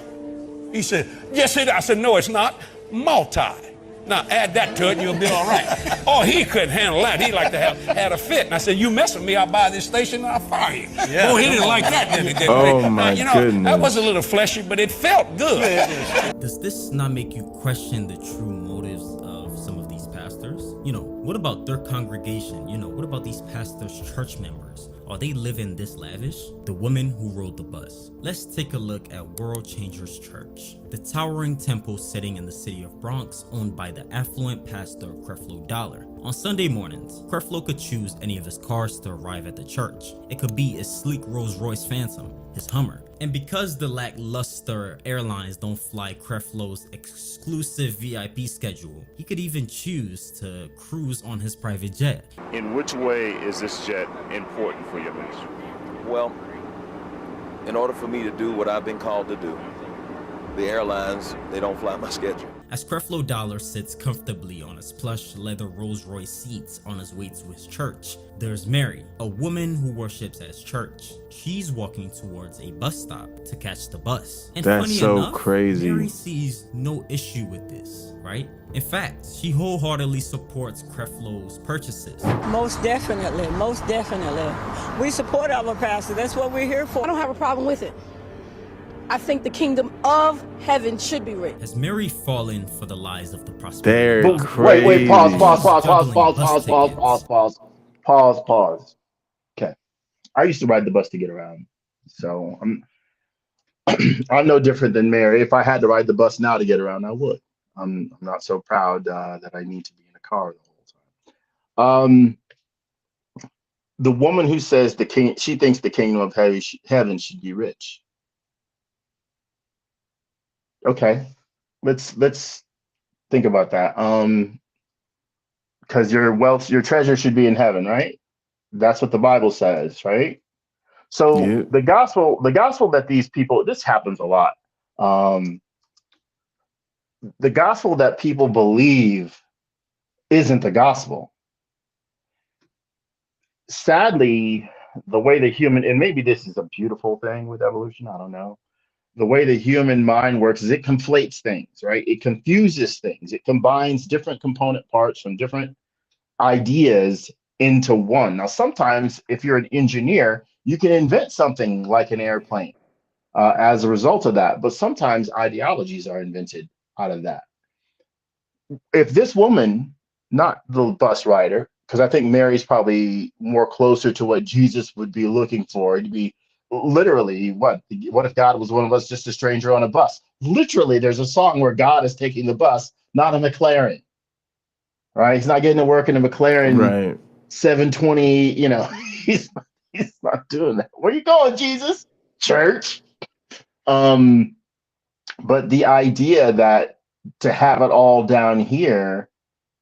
He said, yes, it is. I said, no, it's not. Multi. Now, add that to it and you'll be all right. Oh, he couldn't handle that. He liked to have had a fit. And I said, you mess with me, I'll buy this station and I'll fire you. Yeah. Oh, he didn't like that, did he? Oh, my goodness. That was a little fleshy, but it felt good. Does this not make you question the true motives of some of these pastors? You know, what about their congregation? You know, what about these pastors' church members? Are they living this lavish? The woman who rode the bus. Let's take a look at World Changers Church, the towering temple sitting in the city of Bronx, owned by the affluent pastor Creflo Dollar. On Sunday mornings, Creflo could choose any of his cars to arrive at the church. It could be his sleek Rolls-Royce Phantom, his Hummer. And because the lackluster airlines don't fly Creflo's exclusive VIP schedule, he could even choose to cruise on his private jet. In which way is this jet important for your ministry? Well, in order for me to do what I've been called to do, the airlines, they don't fly my schedule. As Creflo Dollar sits comfortably on his plush leather Rolls-Royce seats on his way to his church, there's Mary, a woman who worships at his church. She's walking towards a bus stop to catch the bus. And that's funny so enough, crazy. Mary sees no issue with this, right? In fact, she wholeheartedly supports Creflo's purchases. Most definitely, most definitely. We support our pastor. That's what we're here for. I don't have a problem with it. I think the kingdom of heaven should be rich. Has Mary fallen for the lies of the prosperity? They're crazy. Wait, pause. Okay. I used to ride the bus to get around. So I'm no different than Mary. If I had to ride the bus now to get around, I would. I'm not so proud that I need to be in a car the whole time. The woman who says she thinks the kingdom of heaven should be rich. Okay, let's think about that. Because your treasure should be in heaven, right? That's what the Bible says, right? So the gospel that these people, this happens a lot. The gospel that people believe isn't the gospel. Sadly, the way the human, and maybe this is a beautiful thing with evolution, I don't know. The way the human mind works is it conflates things, right? It confuses things. It combines different component parts from different ideas into one. Now, sometimes if you're an engineer, you can invent something like an airplane as a result of that. But sometimes ideologies are invented out of that. If this woman, not the bus rider, because I think Mary's probably more closer to what Jesus would be looking for. It'd be literally what if God was one of us, just a stranger on a bus? Literally, there's a song where God is taking the bus, not a McLaren. Right? He's not getting to work in a McLaren 720, he's not doing that. Where you going, Jesus? Church. But the idea that to have it all down here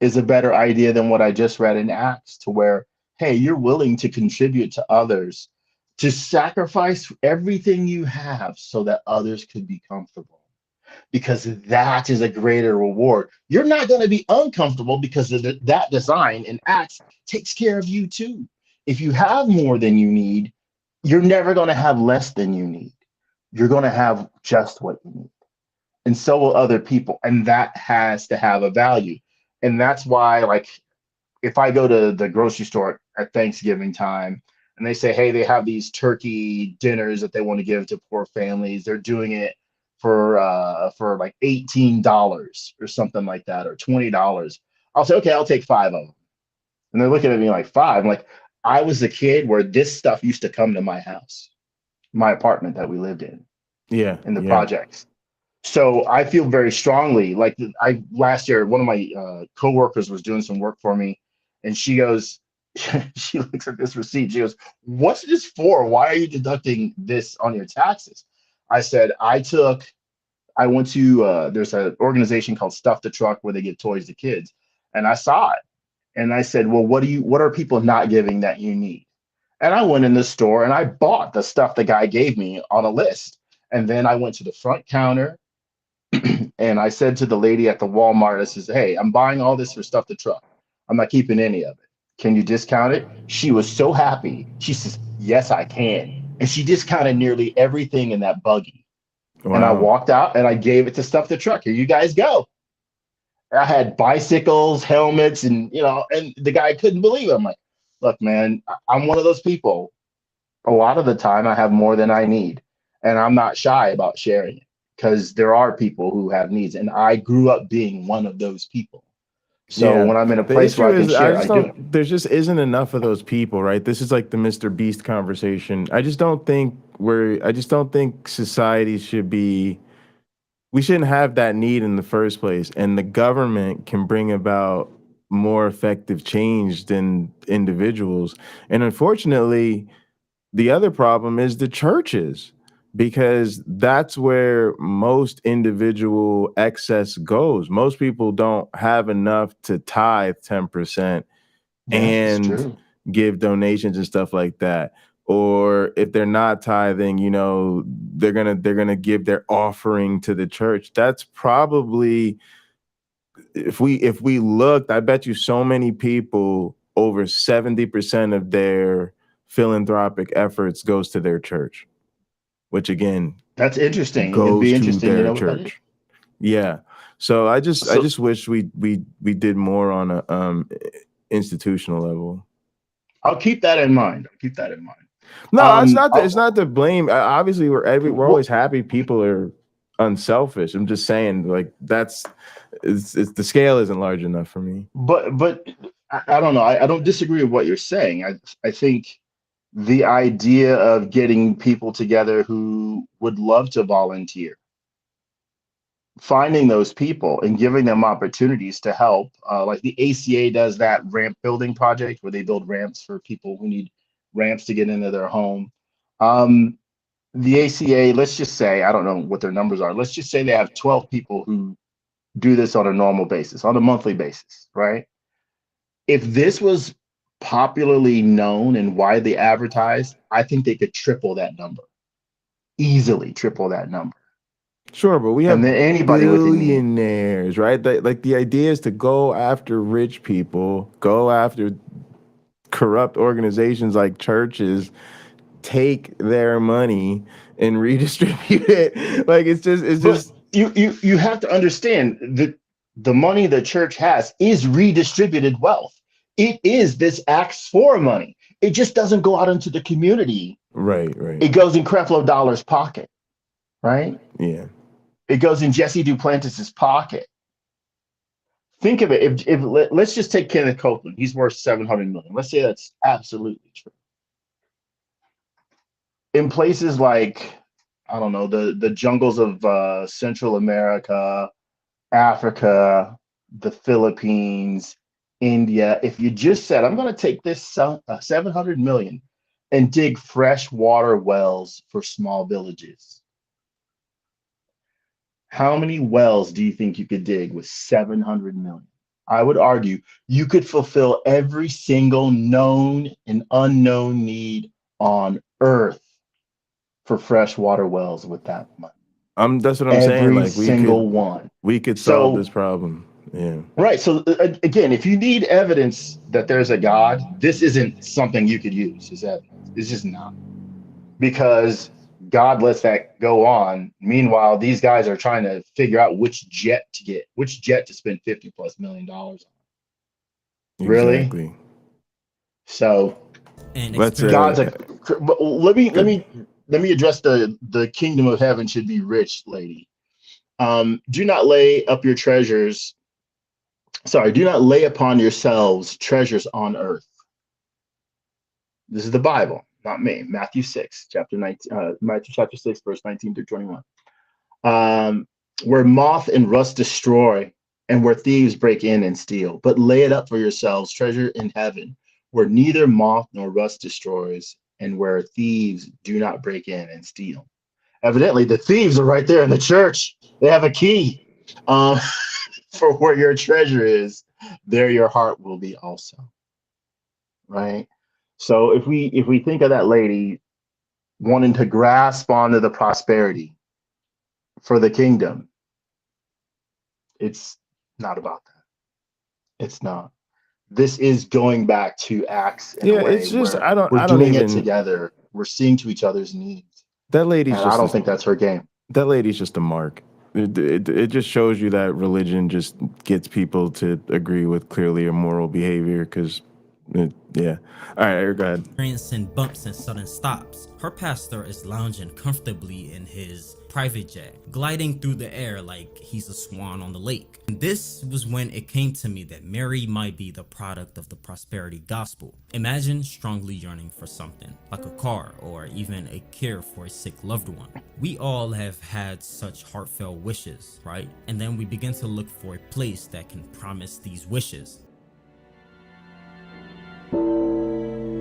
is a better idea than what I just read in Acts, to where, hey, you're willing to contribute to others, to sacrifice everything you have so that others could be comfortable. Because that is a greater reward. You're not going to be uncomfortable because of that design in Acts takes care of you too. If you have more than you need, you're never going to have less than you need. You're going to have just what you need. And so will other people. And that has to have a value. And that's why, like, if I go to the grocery store at Thanksgiving time and they say, hey, they have these turkey dinners that they want to give to poor families, they're doing it for like $18 or something like that, or $20. I'll say, okay, I'll take 5 of them. And they're looking at me like, 5? I'm like, I was a kid where this stuff used to come to my house, my apartment that we lived in. Yeah. In the projects. So I feel very strongly, like last year, one of my coworkers was doing some work for me, and she goes, she looks at this receipt. She goes, what's this for? Why are you deducting this on your taxes? I said, I went to, there's an organization called Stuff the Truck where they give toys to kids. And I saw it. And I said, well, what are people not giving that you need? And I went in the store and I bought the stuff the guy gave me on a list. And then I went to the front counter and I said to the lady at the Walmart, I says, hey, I'm buying all this for Stuff the Truck. I'm not keeping any of it. Can you discount it? She was so happy. She says, yes, I can. And she discounted nearly everything in that buggy. Wow. And I walked out and I gave it to Stuff the Truck. Here you guys go. I had bicycles, helmets, and and the guy couldn't believe it. I'm like, look, man, I'm one of those people. A lot of the time I have more than I need. And I'm not shy about sharing it, because there are people who have needs. And I grew up being one of those people. So when I'm in a place where I can share, I do. There just isn't enough of those people, right? This is like the Mr. Beast conversation. I just don't think society should be, we shouldn't have that need in the first place. And the government can bring about more effective change than individuals. And unfortunately, the other problem is the churches, because that's where most individual excess goes. Most people don't have enough to tithe 10% and give donations and stuff like that. Or if they're not tithing, they're gonna give their offering to the church. That's probably, if we looked, I bet you so many people, over 70% of their philanthropic efforts goes to their church. Which again, that's interesting. Goes It'd be to interesting, their church. Yeah. So I just wish we did more on a institutional level. I'll keep that in mind. No, it's not to blame. Obviously, we're always happy people are unselfish. I'm just saying, like, it's the scale isn't large enough for me. But I don't know. I don't disagree with what you're saying. I think the idea of getting people together who would love to volunteer, finding those people and giving them opportunities to help. Like the ACA does that ramp building project where they build ramps for people who need ramps to get into their home. The ACA, let's just say, I don't know what their numbers are. Let's just say they have 12 people who do this on a normal basis, on a monthly basis, right? If this was popularly known and widely advertised, I think they could triple that number. Easily triple that number. Sure, but we have and then anybody billionaires, right? Like the idea is to go after rich people, go after corrupt organizations like churches, take their money and redistribute it. Like it's just you have to understand that the money the church has is redistributed wealth. It is this Acts 4 money. It just doesn't go out into the community. Right. It goes in Creflo Dollar's pocket, right? Yeah. It goes in Jesse Duplantis's pocket. Think of it. If let's just take Kenneth Copeland. He's worth $700 million. Let's say that's absolutely true. In places like, I don't know, the jungles of Central America, Africa, the Philippines, India, if you just said, I'm going to take this $700 million and dig fresh water wells for small villages. How many wells do you think you could dig with $700 million? I would argue you could fulfill every single known and unknown need on Earth for fresh water wells with that money. That's what I'm saying. Like we could solve this problem. Yeah. Right. So again, if you need evidence that there's a God, this isn't something you could use as evidence. It's just not, because God lets that go on. Meanwhile, these guys are trying to figure out which jet to spend $50+ million on. Really? Exactly. So God's but let me address the kingdom of heaven should be rich, lady. Do not lay up your treasures. Sorry, do not lay upon yourselves treasures on earth. This is the Bible, not me. Matthew 6, Matthew chapter 6, verse 19 through 21. Where moth and rust destroy, and where thieves break in and steal. But lay it up for yourselves treasure in heaven, where neither moth nor rust destroys, and where thieves do not break in and steal. Evidently, the thieves are right there in the church. They have a key. For where your treasure is, there your heart will be also. Right? So if we think of that lady wanting to grasp onto the prosperity for the kingdom, it's not about that. It's not. This is going back to Acts. It's just we're doing it together. We're seeing to each other's needs. That lady's I don't think that's her game. That lady's just a mark. It just shows you that religion just gets people to agree with clearly immoral behavior because, yeah. All right, go ahead. Experiencing bumps and sudden stops. Her pastor is lounging comfortably in his private jet, gliding through the air like he's a swan on the lake. And this was when it came to me that Mary might be the product of the prosperity gospel. Imagine strongly yearning for something, like a car or even a cure for a sick loved one. We all have had such heartfelt wishes, right? And then we begin to look for a place that can promise these wishes.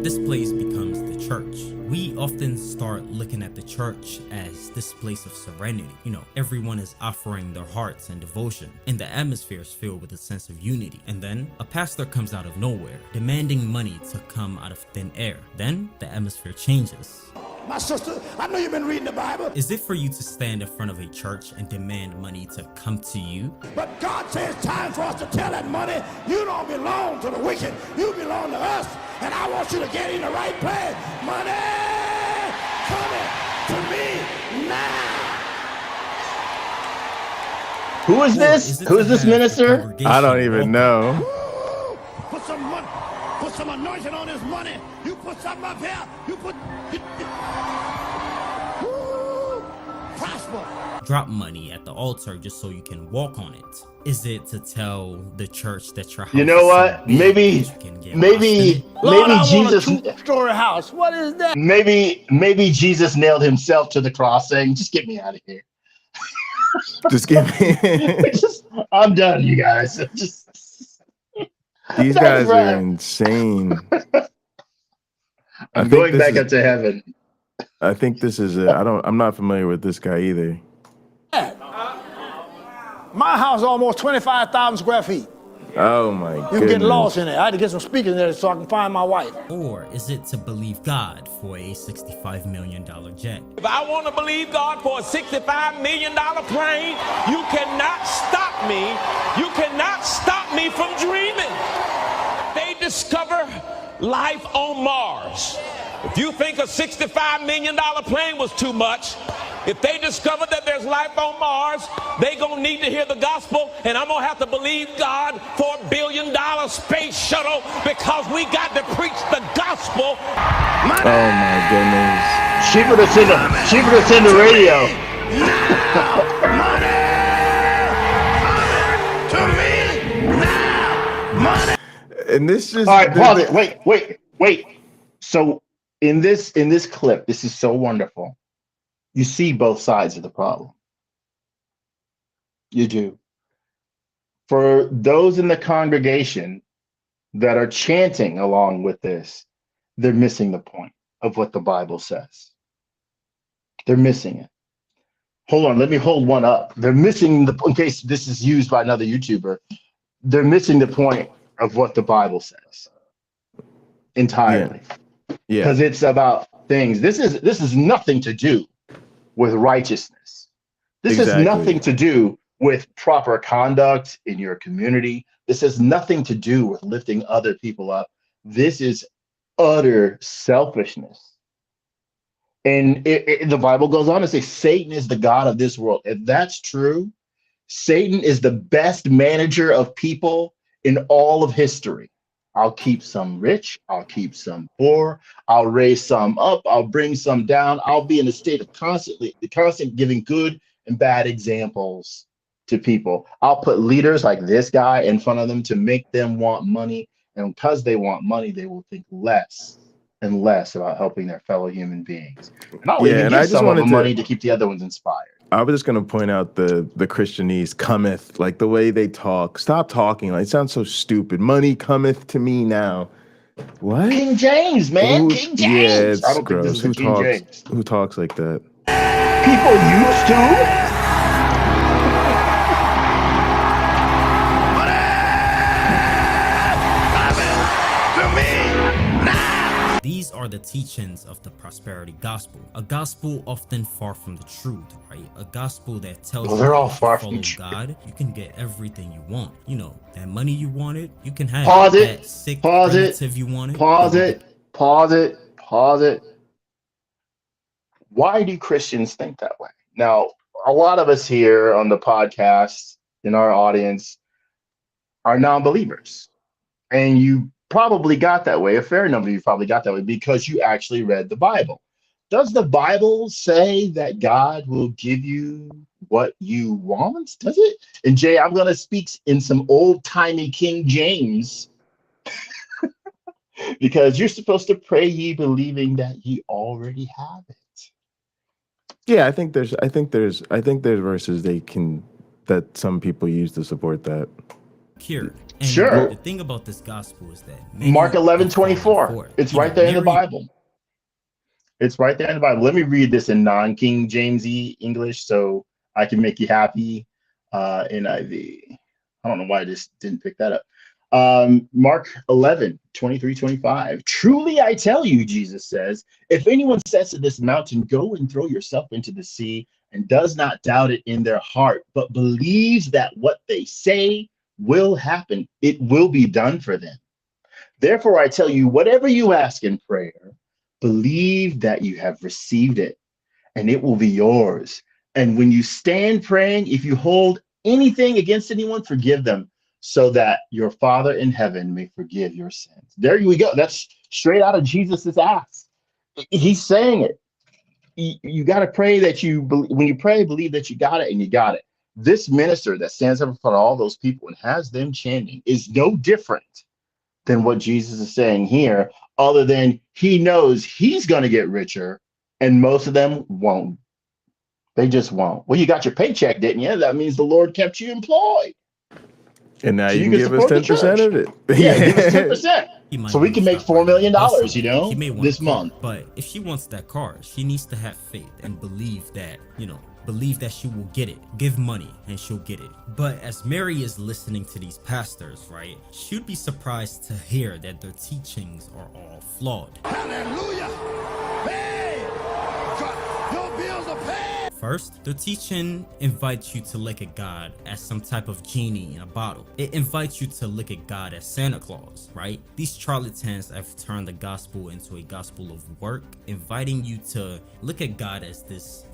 This place becomes the church. We often start looking at the church as this place of serenity. You know, everyone is offering their hearts and devotion, and the atmosphere is filled with a sense of unity. And then a pastor comes out of nowhere, demanding money to come out of thin air. Then the atmosphere changes. My sister, I know you've been reading the Bible. Is it for you to stand in front of a church and demand money to come to you? But God says it's time for us to tell that money, you don't belong to the wicked, you belong to us. And I want you to get in the right place. Money coming to me now. Who is this? Who is this minister? I don't even know. Put some money, put some anointing on this money. You put something up here. You put. Prosper. Drop money at the altar just so you can walk on it. Is it to tell the church that your house? You know what? Maybe Jesus. Two-story house. What is that? Maybe Jesus nailed himself to the cross, saying, "Just get me out of here." Just give me. I'm done, you guys. These guys are insane. I'm going back up to heaven. I think this is it. I'm not familiar with this guy either. My house is almost 25,000 square feet. Oh my You goodness. can get lost in it. I had to get some speakers in there so I can find my wife. Or is it to believe God for a $65 million jet? If I want to believe God for a $65 million plane, you cannot stop me. You cannot stop me from dreaming. They discover life on Mars. If you think a $65 million plane was too much, if they discover that there's life on Mars, they gonna need to hear the gospel, and I'm gonna have to believe God for $1 billion space shuttle because we got to preach the gospel. Oh my goodness. She would have sent the radio. And this just all right, pause it. Wait. So in this clip, this is so wonderful. You see both sides of the problem. You do. For those in the congregation that are chanting along with this, they're missing the point of what the Bible says. They're missing it. Hold on, let me hold one up. They're missing in case this is used by another YouTuber, they're missing the point of what the Bible says entirely. Yeah. Because it's about things. This is nothing to do with righteousness. This has nothing to do with proper conduct in your community. This has nothing to do with lifting other people up. This is utter selfishness. And the Bible goes on to say Satan is the god of this world. If that's true, Satan is the best manager of people in all of history. I'll keep some rich, I'll keep some poor, I'll raise some up, I'll bring some down. I'll be in a state of constant giving good and bad examples to people. I'll put leaders like this guy in front of them to make them want money. And because they want money, they will think less and less about helping their fellow human beings. And I'll even give some of them money to keep the other ones inspired. I was just going to point out the Christianese cometh, like the way they talk. Stop talking. Like, it sounds so stupid. Money cometh to me now. What? King James, man. King James. Yeah, it's I don't gross. think this is King James. Who talks like that? People used to. These are the teachings of the prosperity gospel. A gospel often far from the truth, right? A gospel that tells you they're all far follow from the truth. God, you can get everything you want. You know, that money you wanted, you can have Pause that it. sick Pause relative it. you wanted. Pause it. Pause it. Pause it. Why do Christians think that way? Now, a lot of us here on the podcast, in our audience, are non-believers. And you probably got that way. A fair number of you probably got that way because you actually read the Bible. Does the Bible say that God will give you what you want? Does it? And Jay, I'm going to speak in some old-timey King James because you're supposed to pray ye believing that ye already have it. Yeah, I think there's verses that some people use to support that. Cured. And Sure. the thing about this gospel is that Mark 11:24. It's right there in the Bible. It's right there in the Bible. Let me read this in non-King Jamesy English so I can make you happy. NIV. I don't know why I just didn't pick that up. Mark 11:23-25. Truly I tell you, Jesus says, if anyone says to this mountain, go and throw yourself into the sea, and does not doubt it in their heart, but believes that what they say will happen, it will be done for them. Therefore, I tell you, whatever you ask in prayer, believe that you have received it, and it will be yours. And when you stand praying, if you hold anything against anyone, forgive them, so that your Father in heaven may forgive your sins. There we go. That's straight out of Jesus's ass. He's saying it. You got to pray that when you pray, believe that you got it, and you got it. This minister that stands up in front of all those people and has them chanting is no different than what Jesus is saying here, other than he knows he's going to get richer and most of them won't. They just won't. Well, you got your paycheck, didn't you? That means the Lord kept you employed. And now So you can give us 10% of it. Yeah, give us 10%. So we can make $4 million, this month. But if she wants that car, she needs to have faith and believe that, believe that she will get it. Give money and she'll get it. But as Mary is listening to these pastors, right, she'd be surprised to hear that their teachings are all flawed. Hallelujah. Hey, your bills are paid. First, their teaching invites you to look at God as some type of genie in a bottle. It invites you to look at God as Santa Claus, right? These charlatans have turned the gospel into a gospel of work, inviting you to look at God as this,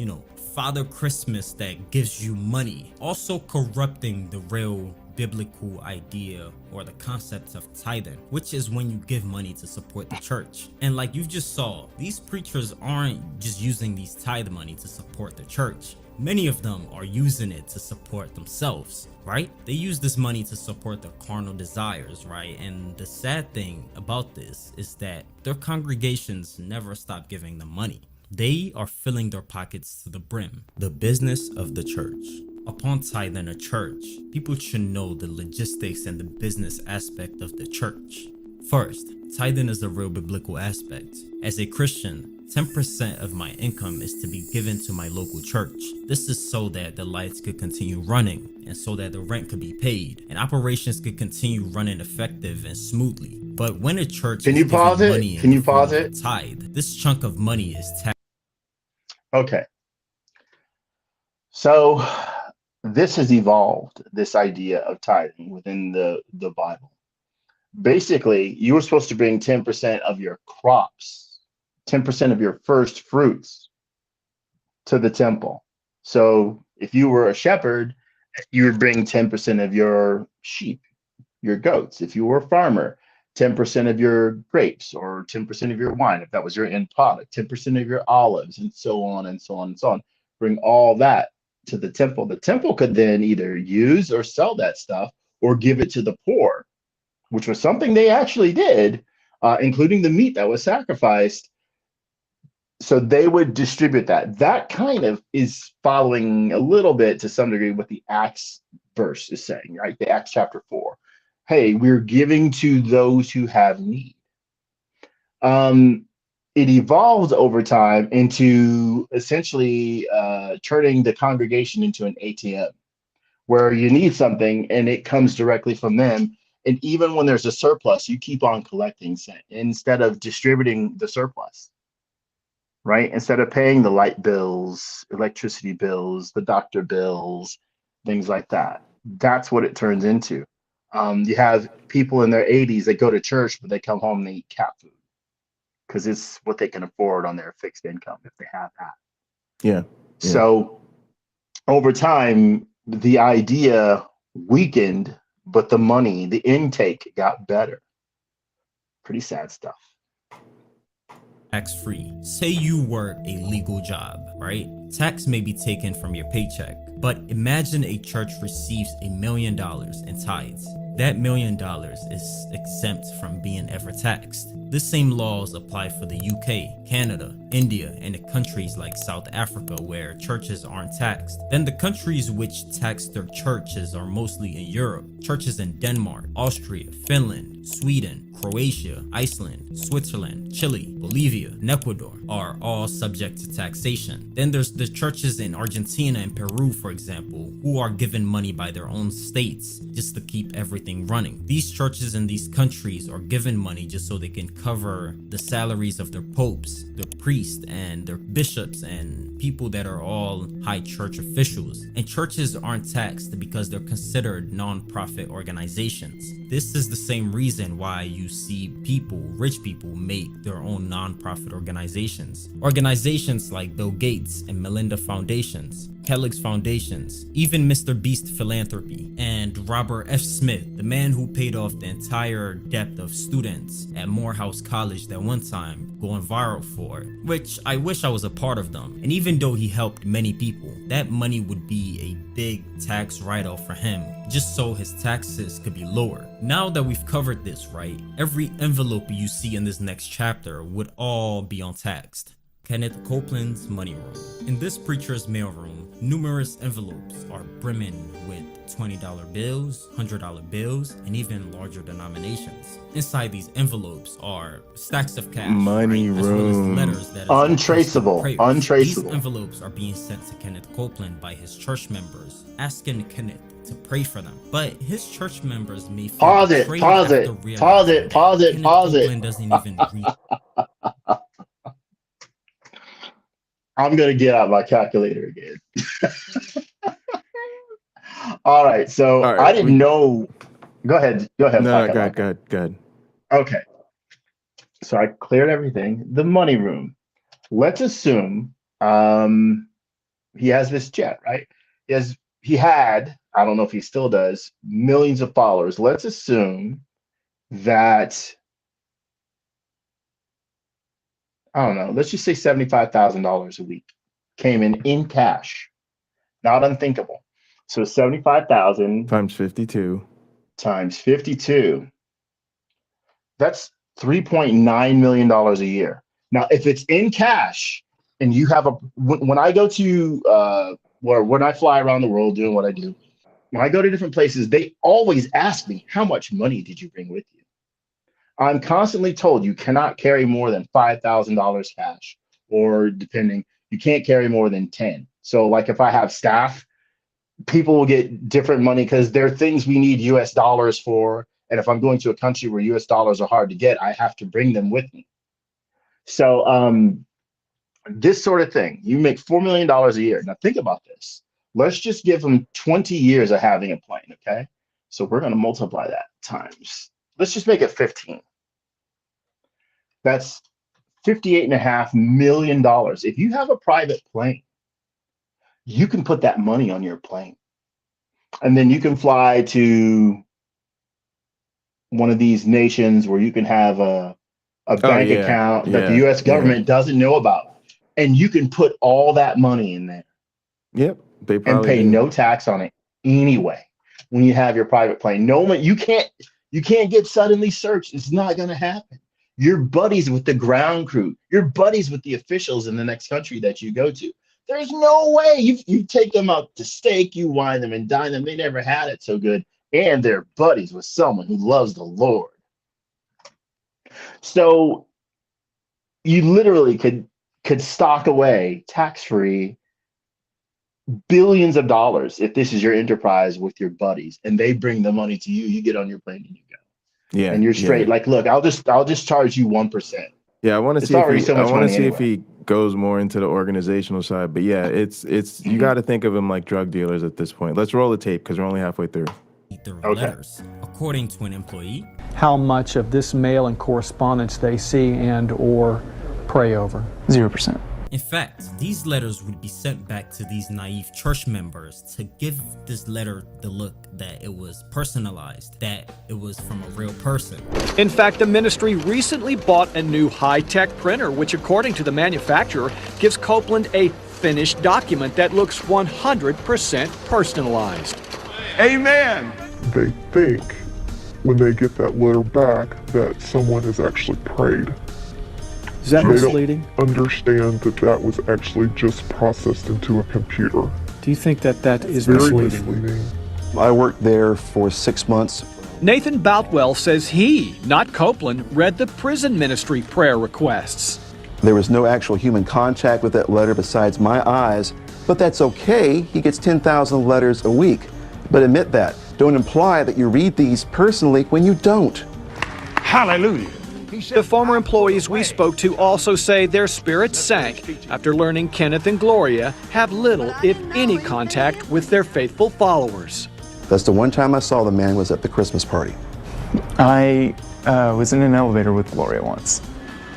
Father Christmas that gives you money, also corrupting the real biblical idea or the concept of tithing, which is when you give money to support the church. And like you just saw, these preachers aren't just using these tithe money to support the church. Many of them are using it to support themselves, right? They use this money to support their carnal desires, right? And the sad thing about this is that their congregations never stop giving them money. They are filling their pockets to the brim. The business of the church. Upon tithing a church, people should know the logistics and the business aspect of the church. First, tithing is a real biblical aspect. As a Christian, 10% of my income is to be given to my local church. This is so that the lights could continue running and so that the rent could be paid and operations could continue running effective and smoothly. But when a church Can you pause it? Can you pause it? Tithe, this chunk of money is taxed. Okay. So this has evolved, this idea of tithing within the Bible. Basically, you were supposed to bring 10% of your crops, 10% of your first fruits to the temple. So if you were a shepherd, you would bring 10% of your sheep, your goats. If you were a farmer, 10% of your grapes or 10% of your wine, if that was your end product, 10% of your olives, and so on and so on and so on. Bring all that to the temple. The temple could then either use or sell that stuff or give it to the poor, which was something they actually did, including the meat that was sacrificed. So they would distribute that. That kind of is following a little bit to some degree what the Acts verse is saying, right? The Acts chapter 4. Hey, we're giving to those who have need. It evolved over time into essentially turning the congregation into an ATM, where you need something and it comes directly from them. And even when there's a surplus, you keep on collecting instead of distributing the surplus, right? Instead of paying the light bills, electricity bills, the doctor bills, things like that. That's what it turns into. You have people in their 80s that go to church, but they come home and eat cat food because it's what they can afford on their fixed income if they have that. Yeah. So over time, the idea weakened, but the money, the intake got better. Pretty sad stuff. Tax-free. Say you work a legal job, right? Tax may be taken from your paycheck, but imagine a church receives $1 million in tithes. That $1 million is exempt from being ever taxed. The same laws apply for the UK, Canada, India, and the countries like South Africa where churches aren't taxed. Then the countries which tax their churches are mostly in Europe. Churches in Denmark, Austria, Finland, Sweden, Croatia, Iceland, Switzerland, Chile, Bolivia, and Ecuador are all subject to taxation. Then there's the churches in Argentina and Peru, for example, who are given money by their own states just to keep everything running. These churches in these countries are given money just so they can cover the salaries of their popes, their priests, and their bishops, and people that are all high church officials. And churches aren't taxed because they're considered non-profit organizations. This is the same reason why you see people, rich people, make their own non-profit organizations. Organizations like Bill Gates and Melinda Foundations, Kellogg's Foundations, even Mr. Beast Philanthropy, and Robert F. Smith, the man who paid off the entire debt of students at Morehouse College that one time going viral for, which I wish I was a part of them. And even though he helped many people, that money would be a big tax write-off for him, just so his taxes could be lower. Now that we've covered this, right, every envelope you see in this next chapter would all be untaxed. Kenneth Copeland's Money Room. In this preacher's mailroom, numerous envelopes are brimming with $20 bills, $100 bills, and even larger denominations. Inside these envelopes are stacks of cash, money as well as room, letters that untraceable. These envelopes are being sent to Kenneth Copeland by his church members, asking Kenneth to pray for them. But his church members may feel pause it. Doesn't even read. I'm gonna get out my calculator again. All right, so I didn't know. Go ahead. No, go ahead. Okay, so I cleared everything. The money room. Let's assume he has this jet, right? He had, I don't know if he still does, millions of followers. Let's assume that, I don't know, let's just say $75,000 a week came in cash. Not unthinkable. So 75,000 times 52. That's $3.9 million a year. Now, if it's in cash and you have when I go to, when I fly around the world doing what I do, when I go to different places, they always ask me, how much money did you bring with you? I'm constantly told you cannot carry more than $5,000 cash, or depending, you can't carry more than 10. So like if I have staff, people will get different money because there are things we need US dollars for. And if I'm going to a country where US dollars are hard to get, I have to bring them with me. So this sort of thing, you make $4 million a year. Now think about this. Let's just give them 20 years of having a plane, okay? So we're going to multiply that times, let's just make it 15. That's $58.5 million. If you have a private plane, you can put that money on your plane. And then you can fly to one of these nations where you can have a bank account that the US government doesn't know about. And you can put all that money in there. Yep. And pay no tax on it anyway. When you have your private plane, you can't get suddenly searched. It's not going to happen. You're buddies with the ground crew. You're buddies with the officials in the next country that you go to. There's no way you take them out to steak, you wine them and dine them. They never had it so good. And they're buddies with someone who loves the Lord. So you literally could stock away tax-free billions of dollars if this is your enterprise with your buddies, and they bring the money to you. You get on your plane and you go. Yeah, and you're straight. Like, look, I'll just charge you 1%. Yeah, I want to see if he goes more into the organizational side. But yeah, it's you got to think of him like drug dealers at this point. Let's roll the tape because we're only halfway through. Letters. According to an employee, how much of this mail and correspondence they see and or pray over? 0%. In fact, these letters would be sent back to these naive church members to give this letter the look that it was personalized, that it was from a real person. In fact, the ministry recently bought a new high-tech printer, which according to the manufacturer, gives Copeland a finished document that looks 100% personalized. Amen. They think when they get that letter back that someone has actually prayed. Is that misleading? They don't understand that was actually just processed into a computer. Do you think that is very misleading? I worked there for 6 months. Nathan Boutwell says he, not Copeland, read the prison ministry prayer requests. There was no actual human contact with that letter besides my eyes, but that's okay. He gets 10,000 letters a week. But admit that. Don't imply that you read these personally when you don't. Hallelujah. The former employees we spoke to also say their spirits sank after learning Kenneth and Gloria have little, if any, contact with their faithful followers. That's the one time I saw the man was at the Christmas party. I was in an elevator with Gloria once.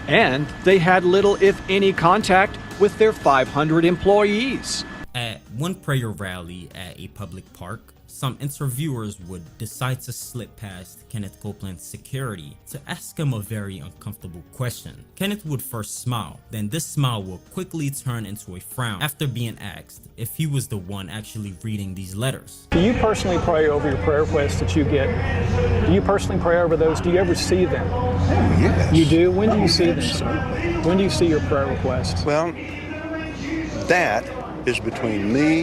And they had little, if any, contact with their 500 employees. At one prayer rally at a public park, some interviewers would decide to slip past Kenneth Copeland's security to ask him a very uncomfortable question. Kenneth would first smile, then this smile will quickly turn into a frown after being asked if he was the one actually reading these letters. Do you personally pray over your prayer requests that you get? Do you personally pray over those? Do you ever see them? Oh, yes. You do? When do you see them, sir? When do you see your prayer requests? Well, That is between me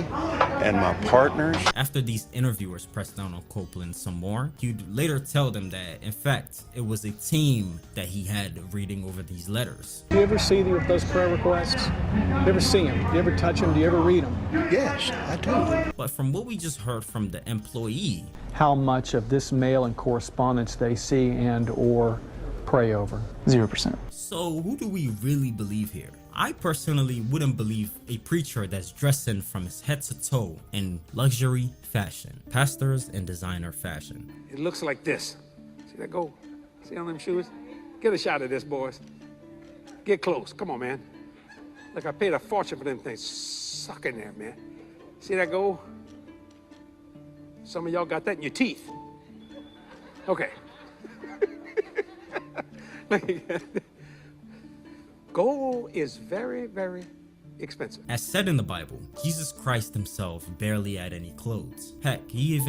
and my partners. After these interviewers pressed down on Copeland some more, he'd later tell them that, in fact, it was a team that he had reading over these letters. Do you ever see those prayer requests? Do you ever see them? Do you ever touch them? Do you ever read them? Yes, I do. But from what we just heard from the employee, how much of this mail and correspondence they see and or pray over? 0%. So who do we really believe here? I personally wouldn't believe a preacher that's dressing from his head to toe in luxury fashion, pastors in designer fashion. It looks like this. See that go? See on them shoes? Get a shot of this, boys. Get close. Come on, man. Look, I paid a fortune for them things. Suck in there, man. See that go? Some of y'all got that in your teeth. Okay. Gold is very, very expensive. As said in the Bible, Jesus Christ himself barely had any clothes. Heck, he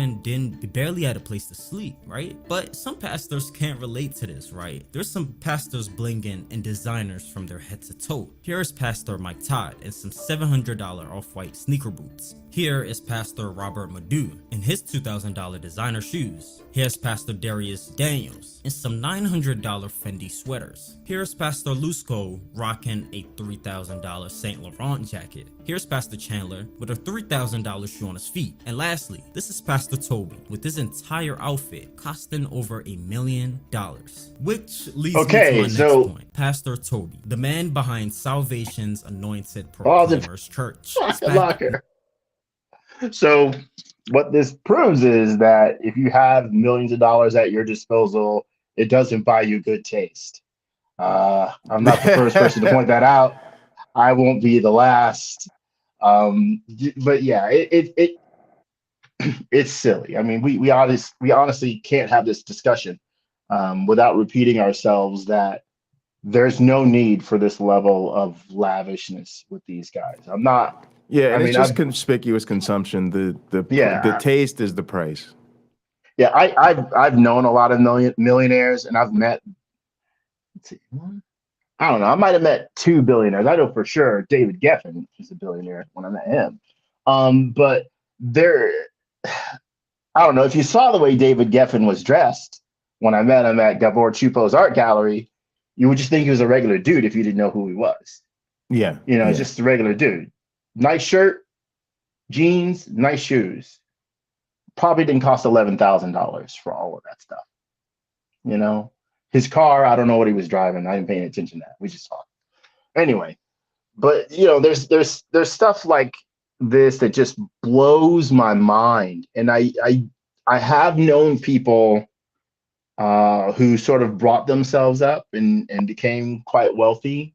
barely had a place to sleep, right? But some pastors can't relate to this, right? There's some pastors blinging in designers from their head to toe. Here is Pastor Mike Todd in some $700 off-white sneaker boots. Here is Pastor Robert Madu in his $2,000 designer shoes. Here's Pastor Darius Daniels in some $900 Fendi sweaters. Here's Pastor Lusco rocking a $3,000 Saint Laurent jacket. Here's Pastor Chandler with a $3,000 shoe on his feet. And lastly, this is Pastor Toby with his entire outfit costing over $1 million. Which leads me to my next point. Pastor Toby, the man behind Salvation's Anointed Proclaimers Church. So what this proves is that if you have millions of dollars at your disposal, it doesn't buy you good taste. I'm not the first person to point that out. I won't be the last. But yeah, it's silly. I mean, we honestly can't have this discussion without repeating ourselves that there's no need for this level of lavishness with these guys. I'm not. Yeah, and it's just conspicuous consumption. The taste is the price. Yeah, I've known a lot of millionaires, and I've met. Let's see, I don't know. I might have met 2 billionaires. I know for sure David Geffen is a billionaire when I met him. But I don't know if you saw the way David Geffen was dressed when I met him at Gabor Chupo's art gallery. You would just think he was a regular dude if you didn't know who he was. Yeah, just a regular dude. Nice shirt, jeans, nice shoes. Probably didn't cost $11,000 for all of that stuff. His car, I don't know what he was driving. I didn't pay any attention to that. We just talked. Anyway, but there's stuff like this that just blows my mind. And I have known people who sort of brought themselves up and became quite wealthy.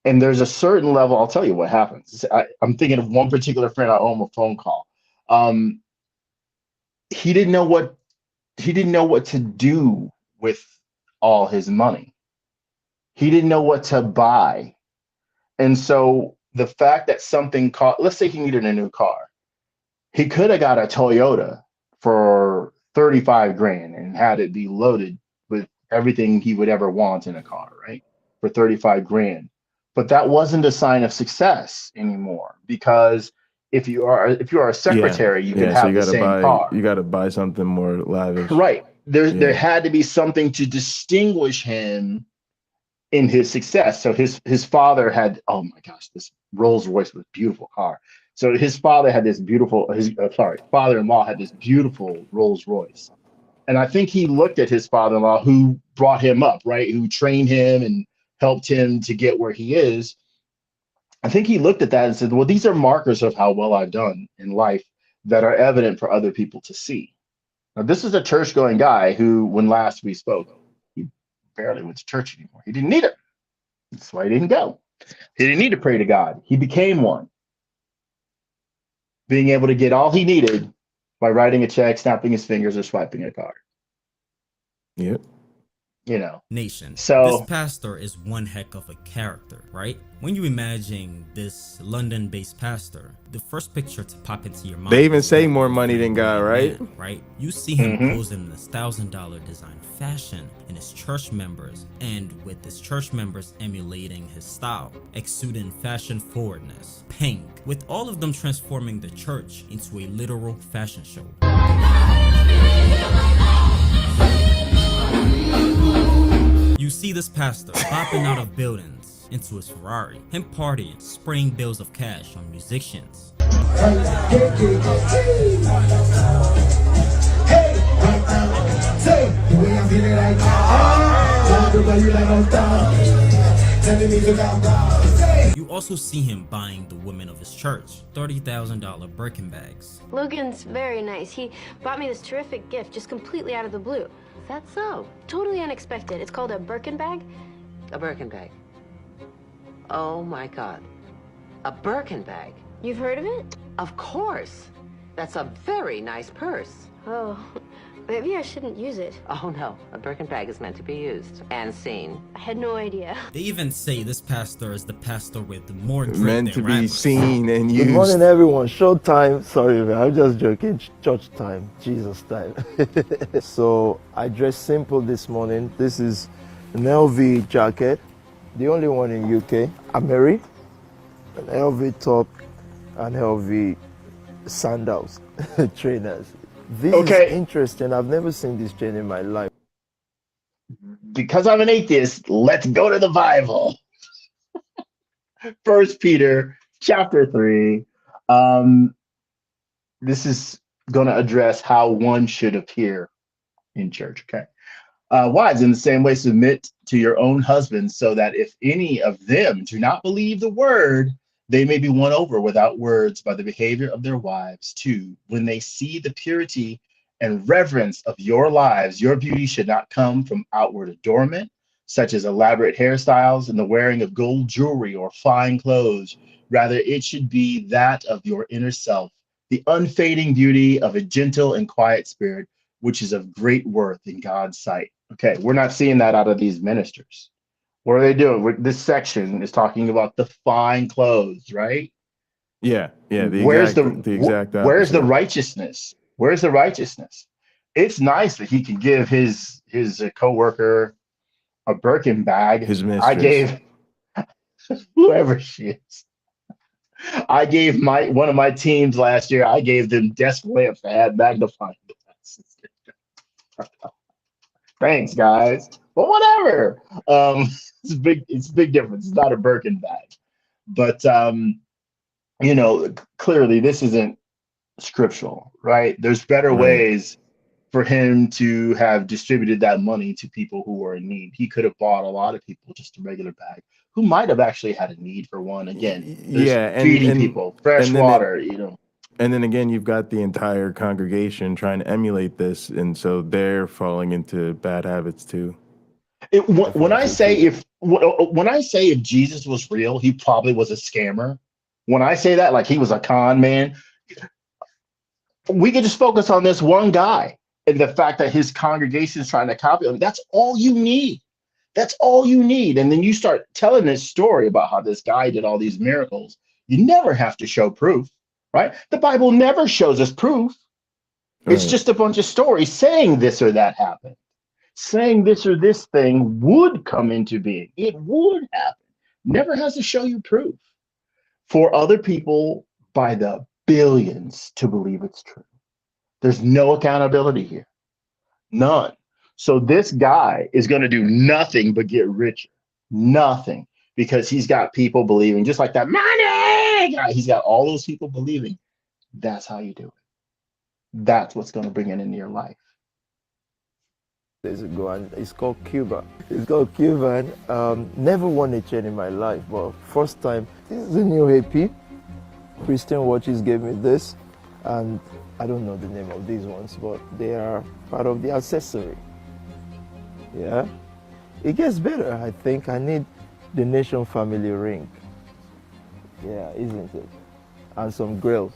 And there's a certain level, I'll tell you what happens. I'm thinking of one particular friend. I owe him a phone call. He didn't know what to do with all his money. He didn't know what to buy. And so the fact that something cost, let's say he needed a new car. He could have got a Toyota for 35 grand and had it be loaded with everything he would ever want in a car, right? For 35 grand. But that wasn't a sign of success anymore, because if you are a secretary, you can have the same car. You got to buy something more lavish, right? There had to be something to distinguish him in his success. So his father had, oh my gosh, this Rolls Royce was a beautiful car. So his father had this beautiful. Father-in-law had this beautiful Rolls Royce, and I think he looked at his father-in-law, who brought him up, right? Who trained him and helped him to get where he is. I think he looked at that and said, well, these are markers of how well I've done in life that are evident for other people to see. Now, this is a church-going guy who, when last we spoke, he barely went to church anymore. He didn't need it. That's why he didn't go. He didn't need to pray to God. He became one, being able to get all he needed by writing a check, snapping his fingers, or swiping a card. Yep. you know. Nation. So this pastor is one heck of a character, right? When you imagine this London-based pastor, the first picture to pop into your mind. They even say more money than God, right? Man, right? You see him posing in this $1,000 design fashion in his church members, and with his church members emulating his style, exuding fashion forwardness, pink, with all of them transforming the church into a literal fashion show. You see this pastor popping out of buildings into his Ferrari, him partying, spraying bills of cash on musicians. You also see him buying the women of his church $30,000 Birkin bags. Logan's very nice. He bought me this terrific gift just completely out of the blue. Is that so? Totally unexpected. It's called a Birkin bag. A Birkin bag? Oh my God. A Birkin bag? You've heard of it? Of course. That's a very nice purse. Oh, maybe I shouldn't use it. Oh no, a Birkin bag is meant to be used and seen. I had no idea. They even say this pastor is the pastor with more drip Meant than to be rappers. seen and used. Good morning, everyone. Short time. Sorry, man. I'm just joking. Church time. Jesus time. So I dressed simple this morning. This is an LV jacket, the only one in UK. I'm married. An LV top and LV sandals, trainers. This is interesting. I've never seen this chain in my life. because I'm an atheist, let's go to the Bible. 1 Peter chapter 3. This is going to address how one should appear in church. Okay. Wives, in the same way, submit to your own husbands, so that if any of them do not believe the word, they may be won over without words by the behavior of their wives too. When they see the purity and reverence of your lives, your beauty should not come from outward adornment, such as elaborate hairstyles and the wearing of gold jewelry or fine clothes. Rather, it should be that of your inner self, the unfading beauty of a gentle and quiet spirit, which is of great worth in God's sight. Okay, we're not seeing that out of these ministers. What are they doing? This section is talking about the fine clothes, right? Yeah. Where's the righteousness? Where's the righteousness? It's nice that he can give his coworker a Birkin bag. His mistress. I gave whoever she is. I gave one of my teams last year. I gave them desk lamps that had magnifying glasses. Thanks, guys. But whatever. It's a big difference. It's not a Birkin bag. But clearly this isn't scriptural, right? There's better ways for him to have distributed that money to people who were in need. He could have bought a lot of people just a regular bag who might have actually had a need for one. Again, feeding people, fresh water, And then again, you've got the entire congregation trying to emulate this, and so they're falling into bad habits too. When I say if Jesus was real, he probably was a scammer. When I say that, like he was a con man, we could just focus on this one guy and the fact that his congregation is trying to copy him. That's all you need. That's all you need. And then you start telling this story about how this guy did all these miracles. You never have to show proof, right? The Bible never shows us proof. It's just a bunch of stories saying this or that happened, saying this or this thing would come into being. It would happen. Never has to show you proof. For other people by the billions to believe it's true. There's no accountability here. None. So this guy is going to do nothing but get richer. Nothing. Because he's got people believing, just like that money guy. He's got all those people believing. That's how you do it. That's what's going to bring it into your life. Days ago, and it's called Cuba. It's called Cuba, and never won a chain in my life, but first time. This is a new AP. Christian Watches gave me this, and I don't know the name of these ones, but they are part of the accessory. Yeah, it gets better. I think I need the Nation family ring. Yeah, isn't it? And some grills.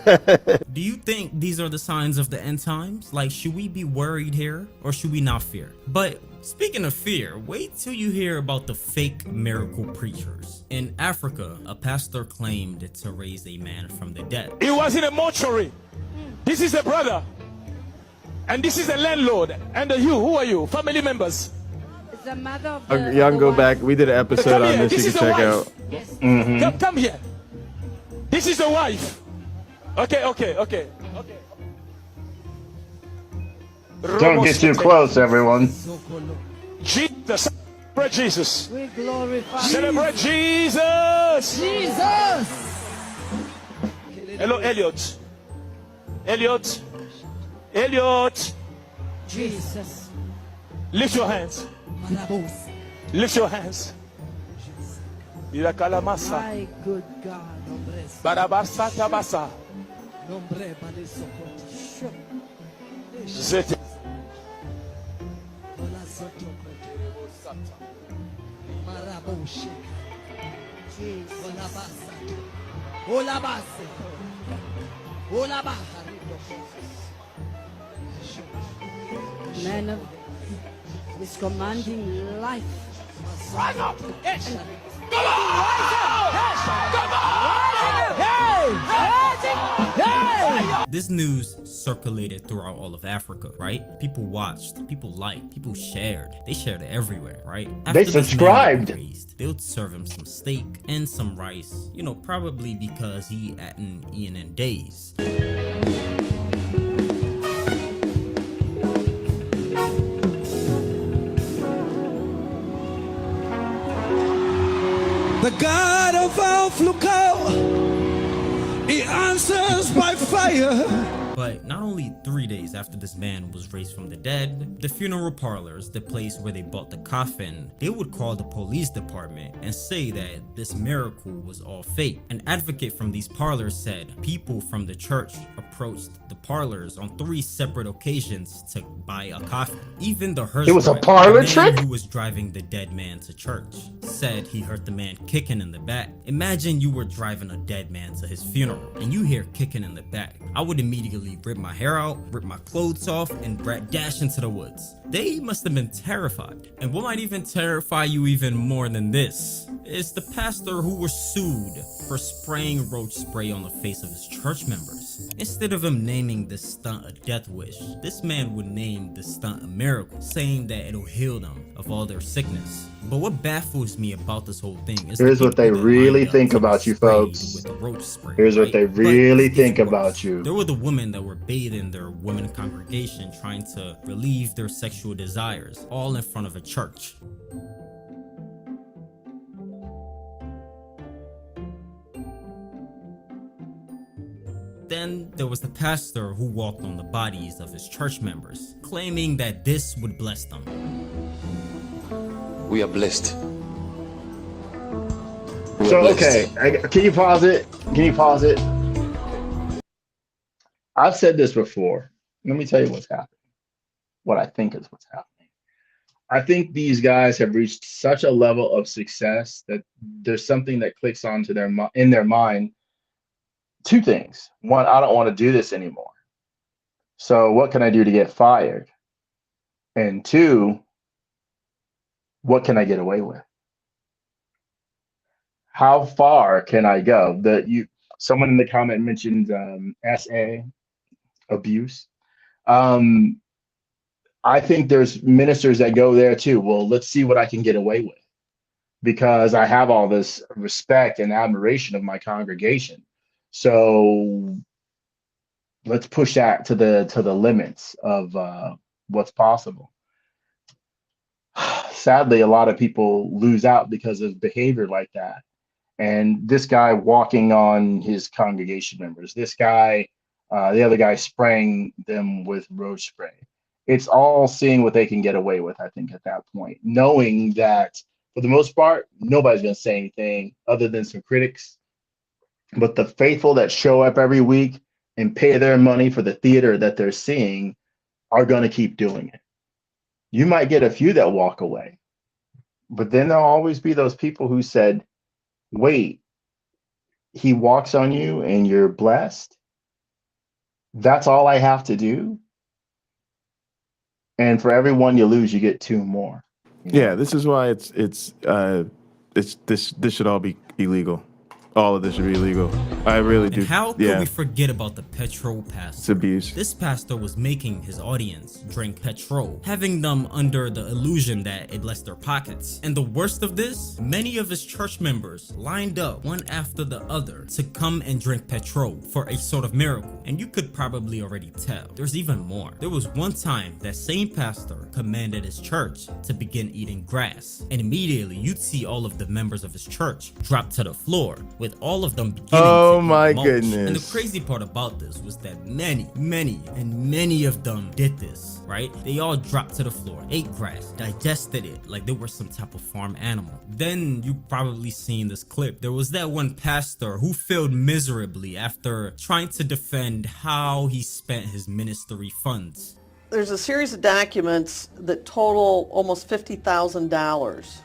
Do you think these are the signs of the end times? Like, should we be worried here or should we not fear? But speaking of fear, wait till you hear about the fake miracle preachers. In Africa, a pastor claimed to raise a man from the dead. He was in a mortuary. This is a brother. And this is the landlord. And you, who are you? Family members. The mother of Y'all can go back. We did an episode on this. You can check out. Come here. This is the wife. Okay. Don't get too close, everyone. Jesus. Celebrate Jesus. We glorify Celebrate Jesus. Jesus. Hello, Elliot. Elliot. Jesus. Lift your hands. Lift your hands. My good God. Barabasata basa. Zete. Man of is commanding life. Rise up! This news circulated throughout all of Africa, right? People watched, people liked, people shared. They shared it everywhere, right? They subscribed. They would serve him some steak and some rice, you know, probably because he hadn't eaten in days. The God of our lookout, he answers by fire. But not only 3 days after this man was raised from the dead, the funeral parlors, the place where they bought the coffin, they would call the police department and say that this miracle was all fake. An advocate from these parlors said people from the church approached the parlors on 3 separate occasions to buy a coffin. Even the hearse, it was a parlor the trick? man who was driving the dead man to church, said he heard the man kicking in the back. Imagine you were driving a dead man to his funeral and you hear kicking in the back. I would immediately rip my hair out, rip my clothes off, and dash into the woods. They must have been terrified. And what might even terrify you even more than this is the pastor who was sued for spraying roach spray on the face of his church members. Instead of him naming this stunt a death wish, this man would name the stunt a miracle, saying that it'll heal them of all their sickness. But what baffles me about this whole thing is here's what they really think about you, folks. Here's what they really think about you. There were the women that were bathing their women congregation trying to relieve their sexual desires, all in front of a church. Then there was the pastor who walked on the bodies of his church members, claiming that this would bless them. We are blessed. So, okay, can you pause it? I've said this before. Let me tell you what's happening. What I think is what's happening. I think these guys have reached such a level of success that there's something that clicks onto in their mind. 2 things. 1, I don't want to do this anymore. So what can I do to get fired? And 2, what can I get away with? How far can I go? Someone in the comment mentioned SA abuse. I think there's ministers that go there too. Well, let's see what I can get away with, because I have all this respect and admiration of my congregation. So let's push that to the limits of what's possible. Sadly, a lot of people lose out because of behavior like that. And this guy walking on his congregation members, this guy, the other guy spraying them with roach spray. It's all seeing what they can get away with, I think, at that point, knowing that for the most part, nobody's going to say anything other than some critics. But the faithful that show up every week and pay their money for the theater that they're seeing are going to keep doing it. You might get a few that walk away, but then there'll always be those people who said, wait, he walks on you and you're blessed? That's all I have to do. And for every one you lose, you get 2 more. Yeah, this is why this should all be illegal. All of this should be illegal. I really do. And how could we forget about the petrol pastor? It's abuse. This pastor was making his audience drink petrol, having them under the illusion that it blessed their pockets. And the worst of this, many of his church members lined up one after the other to come and drink petrol for a sort of miracle. And you could probably already tell. There's even more. There was one time that same pastor commanded his church to begin eating grass. And immediately you'd see all of the members of his church drop to the floor, with all of them beginning to my eat mulch. goodness. And the crazy part about this was that many of them did this, right? They all dropped to the floor, ate grass, digested it like they were some type of farm animal. Then you probably seen this clip. There was that one pastor who failed miserably after trying to defend how he spent his ministry funds. There's a series of documents that total almost $50,000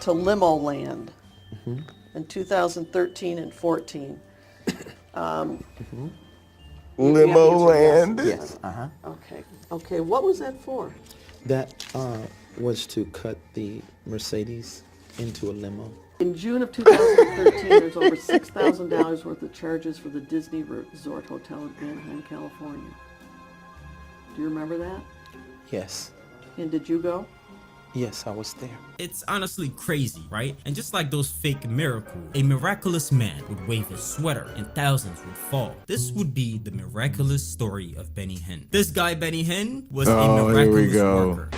to limo land. In 2013 and 14. Limo land? Yes. Okay, what was that for? That was to cut the Mercedes into a limo. In June of 2013, there's over $6,000 worth of charges for the Disney Resort Hotel in Anaheim, California. Do you remember that? Yes. And did you go? Yes, I was there. It's honestly crazy, right? And just like those fake miracles, a miraculous man would wave his sweater and thousands would fall. This would be the miraculous story of Benny Hinn. This guy, Benny Hinn, was a miraculous worker.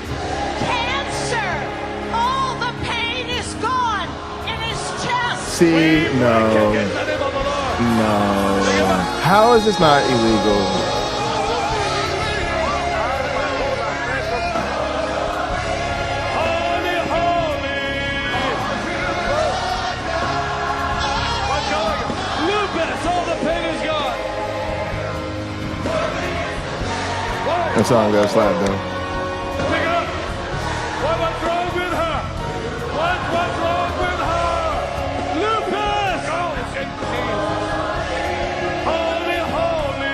Cancer! All the pain is gone in his chest! See, no. How is this not illegal? That song got slapped though. Pick up! What's wrong with her? What's wrong with her? Lucas! Holy, holy!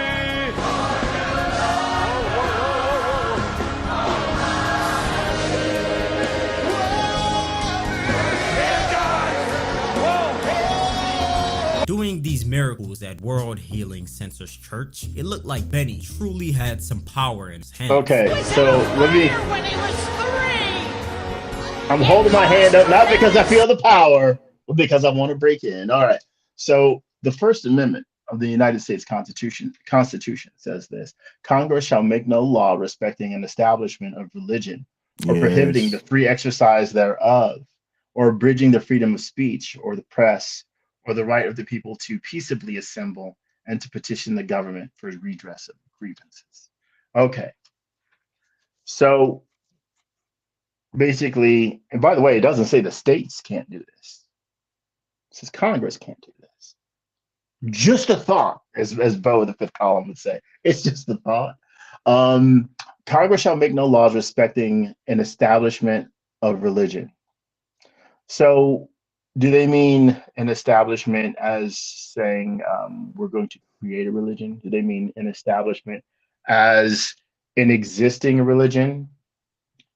Doing these miracles at World Healing Center's church, it looked like Benny truly had some power in his hands. Okay, so let me. I'm holding my hand up not because I feel the power, but because I want to break in. All right. So the First Amendment of the United States Constitution says this: Congress shall make no law respecting an establishment of religion, or prohibiting the free exercise thereof, or abridging the freedom of speech or the press, or the right of the people to peaceably assemble and to petition the government for redress of grievances. Okay. So basically, and by the way, it doesn't say the states can't do this. It says Congress can't do this. Just a thought, as Bo in the fifth column would say. It's just a thought. Congress shall make no laws respecting an establishment of religion. So do they mean an establishment as saying we're going to create a religion? Do they mean an establishment as an existing religion?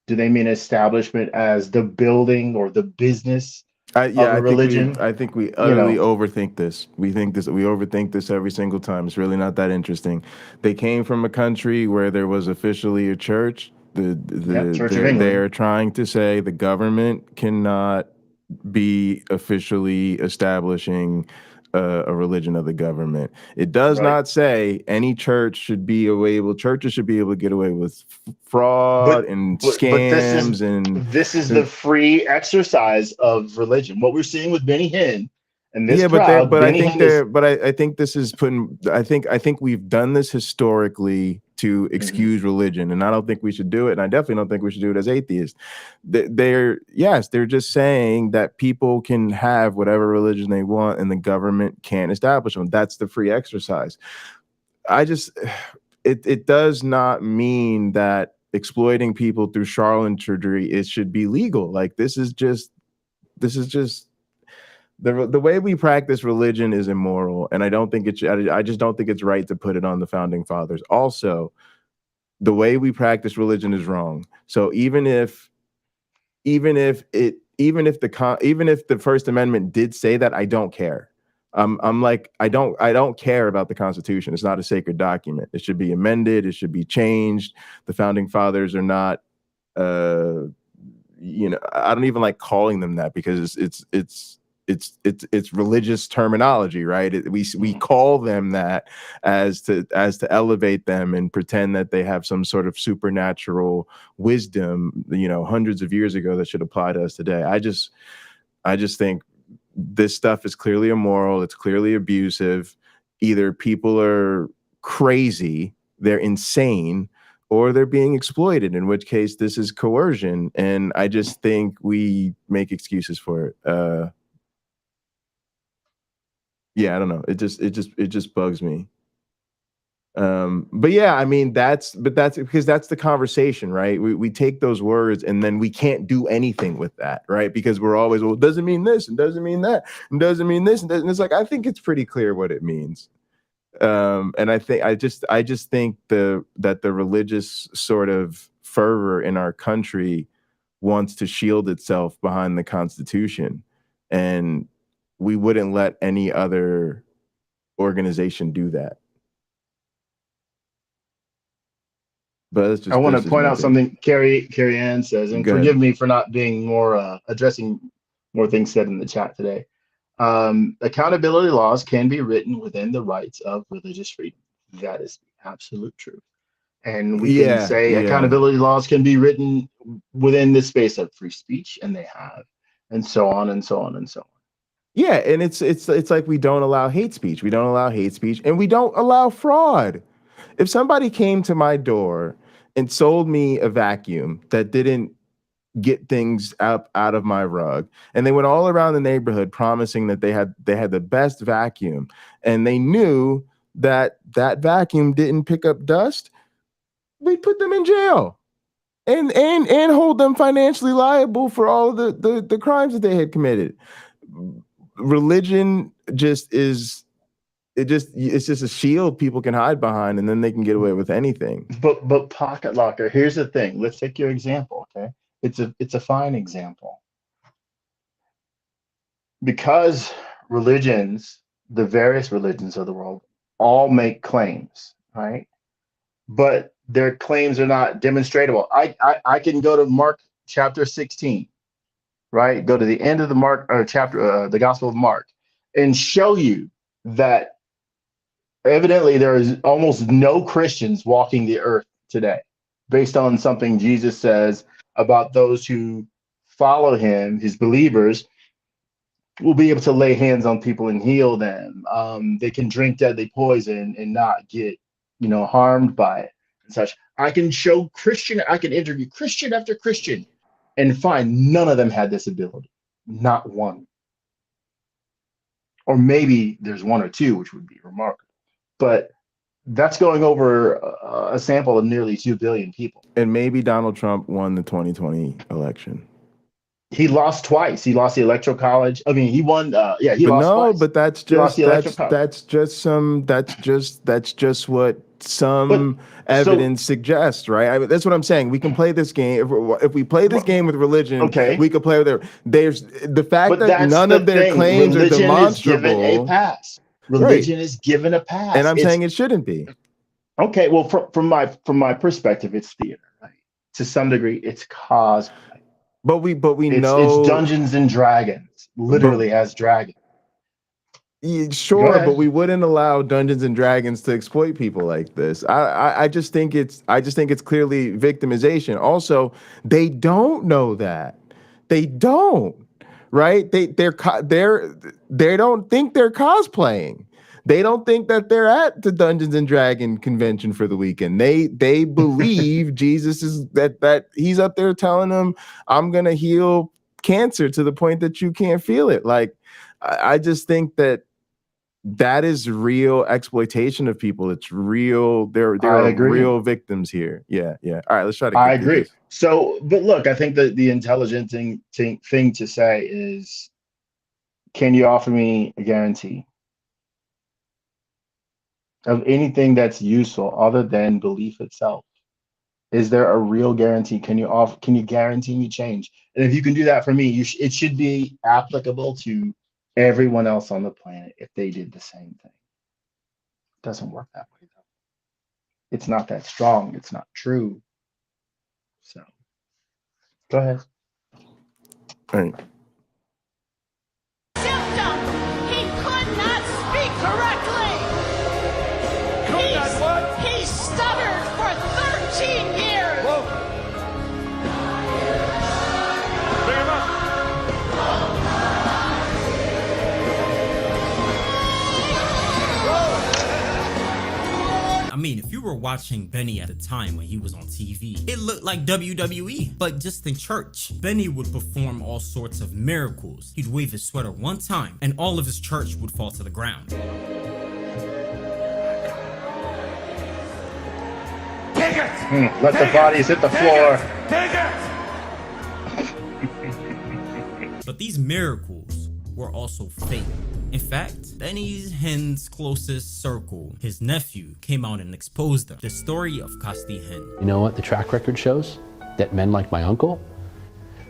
Do they mean establishment as the building or the business of a religion? I think we utterly overthink this. We overthink this every single time. It's really not that interesting. They came from a country where there was officially a church. Church of England. They're trying to say the government cannot be officially establishing a religion of the government. It does not say any church should be churches should be able to get away with fraud and scams. This is the free exercise of religion. What we're seeing with Benny Hinn and this crowd. I think this is putting. I think we've done this historically to excuse religion, and I don't think we should do it. And I definitely don't think we should do it as atheists. They're just saying that people can have whatever religion they want, and the government can't establish them. That's the free exercise. It does not mean that exploiting people through charlatanry should be legal. Like this is just The way we practice religion is immoral, and I don't think it should, I just don't think it's right to put it on the founding fathers. Also, the way we practice religion is wrong. So even if the First Amendment did say that, I don't care. I'm like, I don't care about the Constitution. It's not a sacred document. It should be amended. It should be changed. The founding fathers are not, I don't even like calling them that, because it's religious terminology, right? We call them that as to elevate them and pretend that they have some sort of supernatural wisdom, hundreds of years ago, that should apply to us today. I just think this stuff is clearly immoral. It's clearly abusive. Either people are crazy, they're insane, or they're being exploited, in which case this is coercion. And I just think we make excuses for it. Yeah, I don't know. It just bugs me. But yeah, I mean, that's because that's the conversation, right? We take those words and then we can't do anything with that, right? Because we're always, well, it doesn't mean this and doesn't mean that and doesn't mean this and it's like, I think it's pretty clear what it means. And I just think that the religious sort of fervor in our country wants to shield itself behind the Constitution, and we wouldn't let any other organization do that. But I want to point out something Carrie Ann says, and forgive me for not being more addressing more things said in the chat today. Accountability laws can be written within the rights of religious freedom. That is the absolute truth. And we can say accountability laws can be written within the space of free speech, and they have, and so on and so on and so on. Yeah, and it's like we don't allow hate speech. We don't allow hate speech, and we don't allow fraud. If somebody came to my door and sold me a vacuum that didn't get things out of my rug, and they went all around the neighborhood promising that they had the best vacuum, and they knew that vacuum didn't pick up dust, we'd put them in jail and hold them financially liable for all of the crimes that they had committed. Religion it's just a shield people can hide behind, and then they can get away with anything. But Pocket Locker, here's the thing. Let's take your example, okay? It's a fine example. Because religions, the various religions of the world, all make claims, right? But their claims are not demonstratable. I can go to Mark chapter 16, right? Go to the end of the Mark chapter, the Gospel of Mark, and show you that evidently there is almost no Christians walking the earth today, based on something Jesus says about those who follow him, his believers, will be able to lay hands on people and heal them. They can drink deadly poison and not get, harmed by it and such. I can interview Christian after Christian and find none of them had this ability. Not one. Or maybe there's one or two, which would be remarkable. But that's going over a sample of nearly 2 billion people. And maybe Donald Trump won the 2020 election. He lost twice. He lost the Electoral College. I mean, he won. Lost twice. But that's just what some evidence suggests, right? I mean, that's what I'm saying. We can play this game. If we play this game with religion, we could play with it. There's the fact that none of their claims are demonstrable. Religion is given a pass. Religion is given a pass. And I'm saying it shouldn't be. Okay, well, from my perspective, it's theater, right? To some degree, it's cosplay. But we know it's Dungeons and Dragons, literally has dragons. Sure, but we wouldn't allow Dungeons and Dragons to exploit people like this. I just think it's clearly victimization. Also, they don't know that. They don't, right? They don't think they're cosplaying. They don't think that they're at the Dungeons and Dragon convention for the weekend. They believe Jesus is that he's up there telling them, I'm gonna heal cancer to the point that you can't feel it. Like, I just think that is real exploitation of people. It's real. There are real victims here. Yeah. All right, let's try to. I agree. This. So, but look, I think that the intelligent thing to say is Can you offer me a guarantee of anything that's useful other than belief itself? Is there a real guarantee? Can you guarantee me change? And if you can do that for me, it should be applicable to everyone else on the planet if they did the same thing. It doesn't work that way though. It's not that strong. It's not true. So go ahead. All right. Symptom. He could not speak correctly. He stuttered for 13 years. Bring him up. I mean, if you were watching Benny at the time when he was on TV, it looked like WWE, but just in church. Benny would perform all sorts of miracles. He'd wave his sweater one time, and all of his church would fall to the ground. Take it! Let the bodies hit the floor. Take it! But these miracles were also fake. In fact, Benny's Hinn's closest circle, his nephew, came out and exposed them. The story of Gustick Gibbon. You know what the track record shows? That men like my uncle,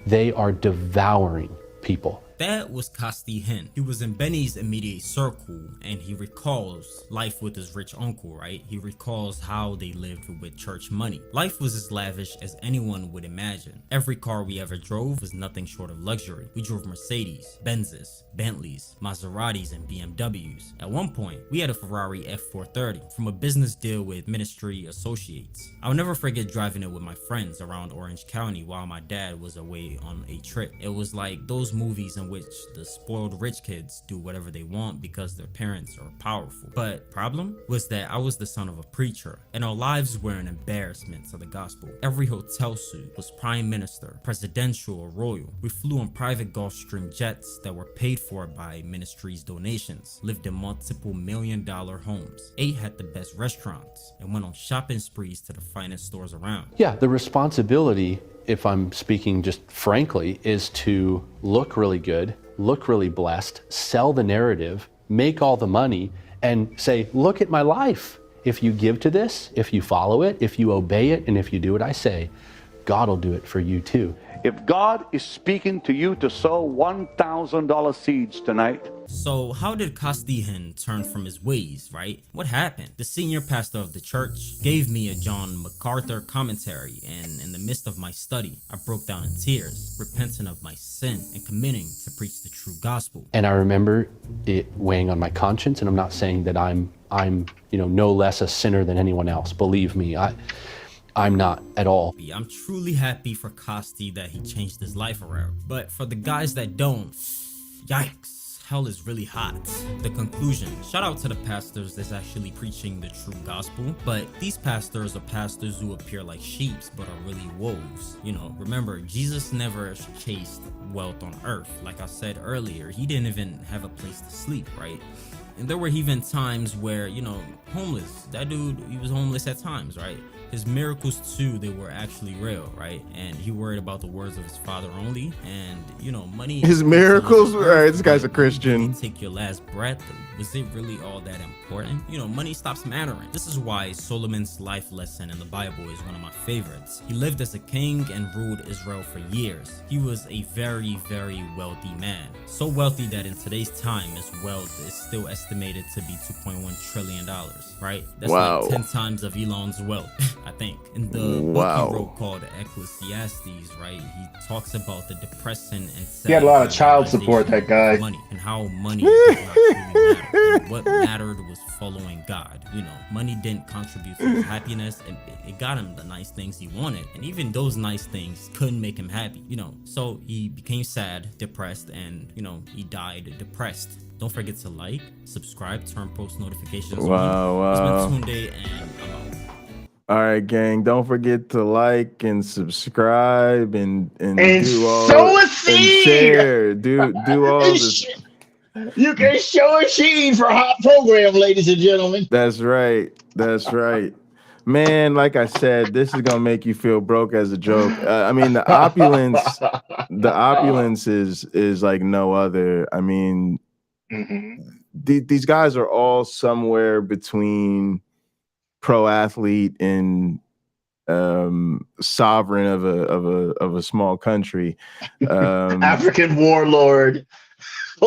they are devouring people. That was Gustick Gibbon. He was in Benny's immediate circle, and he recalls life with his rich uncle, right? He recalls how they lived with church money. Life was as lavish as anyone would imagine. Every car we ever drove was nothing short of luxury. We drove Mercedes, Benzes, Bentleys, Maseratis, and BMWs. At one point, we had a Ferrari F430 from a business deal with Ministry Associates. I'll never forget driving it with my friends around Orange County while my dad was away on a trip. It was like those movies in which the spoiled rich kids do whatever they want because their parents are powerful. But problem was that I was the son of a preacher, and our lives were an embarrassment to the gospel. Every hotel suite was prime minister, presidential, or royal. We flew on private Gulfstream jets that were paid for by ministry's donations, lived in multiple million-dollar homes, ate at the best restaurants, and went on shopping sprees to the finest stores around. Yeah, the responsibility, if I'm speaking just frankly, is to look really good, look really blessed, sell the narrative, make all the money, and say, look at my life. If you give to this, if you follow it, if you obey it, and if you do what I say, God will do it for you too. If God is speaking to you to sow $1,000 seeds tonight. So how did Gustick Gibbon turn from his ways, right? What happened? The senior pastor of the church gave me a John MacArthur commentary, and in the midst of my study, I broke down in tears, repenting of my sin and committing to preach the true gospel. And I remember it weighing on my conscience, and I'm not saying that I'm no less a sinner than anyone else. Believe me, I'm not at all. I'm truly happy for Gustick that he changed his life around. But for the guys that don't, yikes. Hell is really hot. The conclusion. Shout out to the pastors that's actually preaching the true gospel. But these pastors are pastors who appear like sheeps but are really wolves. You know, remember, Jesus never chased wealth on earth. Like I said earlier, he didn't even have a place to sleep, right? And there were even times where, homeless. That dude, he was homeless at times, right? His miracles too, they were actually real, right? And he worried about the words of his father only. And, money. His miracles? Right, this guy's a Christian. Take your last breath. Was it really all that important? Money stops mattering. This is why Solomon's life lesson in the Bible is one of my favorites. He lived as a king and ruled Israel for years. He was a very, very wealthy man. So wealthy that in today's time, his wealth is still estimated to be $2.1 trillion, right? That's like 10 times of Elon's wealth, I think. In the book he wrote called Ecclesiastes, right? He talks about the depressing and sad. He had a lot of child support, that guy. Money and how money does not truly matter. And what mattered was following God. Money didn't contribute to his happiness, and it got him the nice things he wanted. And even those nice things couldn't make him happy, So he became sad, depressed, and, he died depressed. Don't forget to like, subscribe, turn post notifications on. It's been Tunde, and I'm out. All right, gang. Don't forget to like and subscribe and do all sow a seed. And share. Do all this. You can show a seed for hot program, ladies and gentlemen. That's right. That's right. Man, like I said, this is gonna make you feel broke as a joke. I mean, the opulence is like no other. I mean, these guys are all somewhere between pro athlete and sovereign of a small country. African warlord,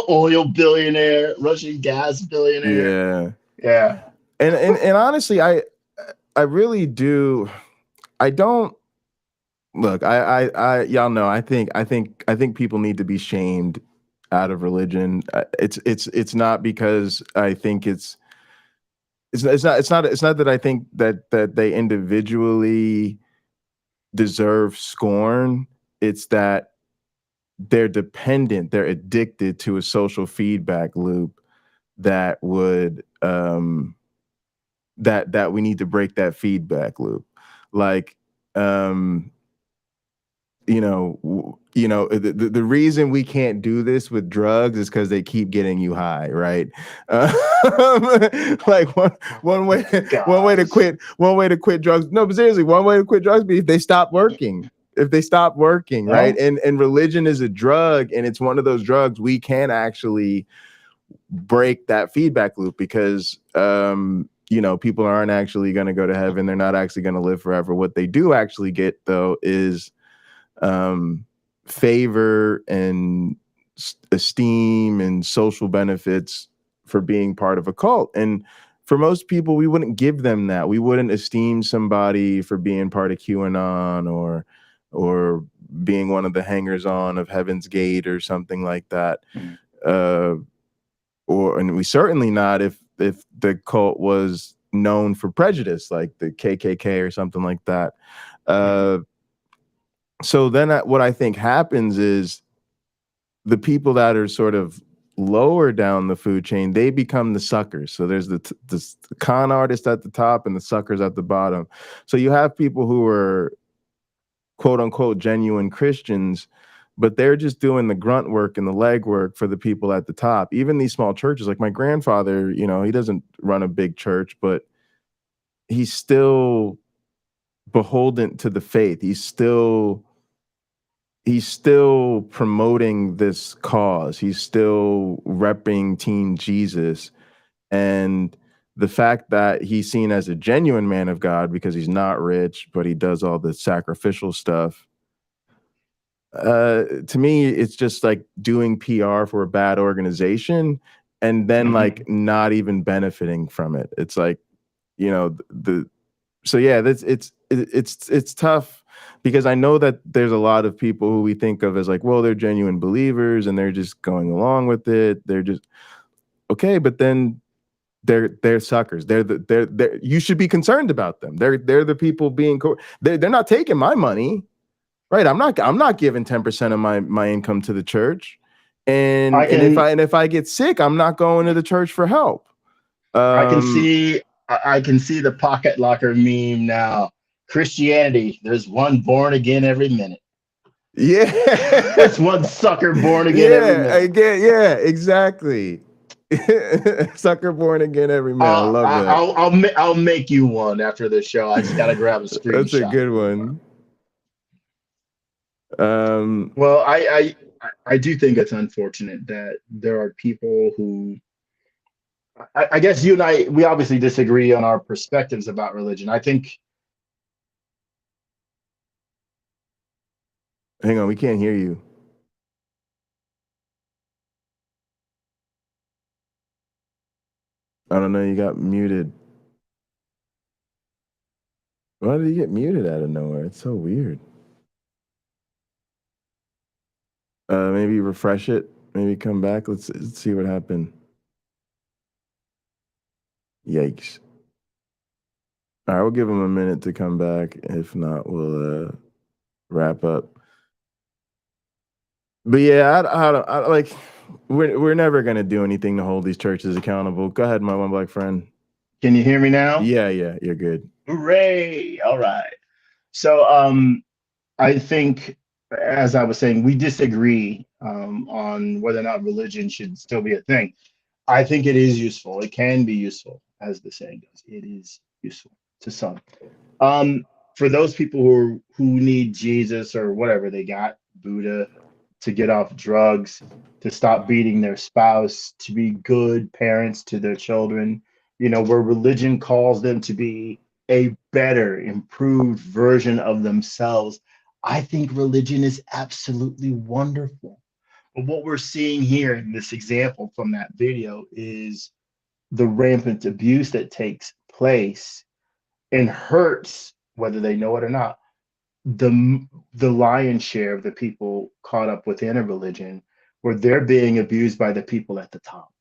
oil billionaire, Russian gas billionaire. Yeah. And honestly, I really do. I don't look. I y'all know. I think people need to be shamed out of religion. It's not because I think it's not that I think that they individually deserve scorn. It's that they're dependent, they're addicted to a social feedback loop that would that we need to break that feedback loop. Like the reason we can't do this with drugs is because they keep getting you high, right? Like one way to quit drugs. No, but seriously, one way to quit drugs be if they stop working. If they stop working, right? And religion is a drug, and it's one of those drugs we can actually break that feedback loop because people aren't actually going to go to heaven. They're not actually going to live forever. What they do actually get though is favor and esteem and social benefits for being part of a cult. And for most people, we wouldn't give them that. We wouldn't esteem somebody for being part of QAnon or being one of the hangers on of Heaven's Gate or something like that. And we certainly not if the cult was known for prejudice, like the KKK or something like that. So then what I think happens is the people that are sort of lower down the food chain, they become the suckers. So there's the con artist at the top and the suckers at the bottom. So you have people who are quote unquote genuine Christians, but they're just doing the grunt work and the leg work for the people at the top. Even these small churches, like my grandfather, he doesn't run a big church, but he's still beholden to the faith. He's still promoting this cause. He's still repping Team Jesus. And the fact that he's seen as a genuine man of God because he's not rich, but he does all the sacrificial stuff. To me, it's just like doing PR for a bad organization and then like not even benefiting from it. It's like, it's tough because I know that there's a lot of people who we think of as like, well, they're genuine believers and they're just going along with it. They're just okay, but then they're suckers. They're you should be concerned about them. They're the people being they're not taking my money, right? I'm not giving 10% of my income to the church, and if I get sick, I'm not going to the church for help. I can see the pocket locker meme now. Christianity, there's one born again every minute. Yeah, there's one sucker born again every minute. Yeah, exactly. Sucker born again every minute. I love that. I'll make you one after this show. I just gotta grab a screenshot. That's a good one. Well, I do think it's unfortunate that there are people who I guess you and we obviously disagree on our perspectives about religion. I think. Hang on, we can't hear you. I don't know, you got muted. Why did you get muted out of nowhere? It's so weird. Maybe refresh it. Maybe come back. Let's see what happened. Yikes. All right, we'll give him a minute to come back. If not, we'll wrap up. But yeah, I like. We're never gonna do anything to hold these churches accountable. Go ahead, my one black friend. Can you hear me now? Yeah, you're good. Hooray! All right. So I think, as I was saying, we disagree on whether or not religion should still be a thing. I think it is useful. It can be useful, as the saying goes. It is useful. to some. For those people who need Jesus or whatever they got, Buddha, to get off drugs, to stop beating their spouse, to be good parents to their children, where religion calls them to be a better, improved version of themselves. I think religion is absolutely wonderful. But what we're seeing here in this example from that video is the rampant abuse that takes place and hurts, whether they know it or not, the lion's share of the people caught up within a religion, where they're being abused by the people at the top.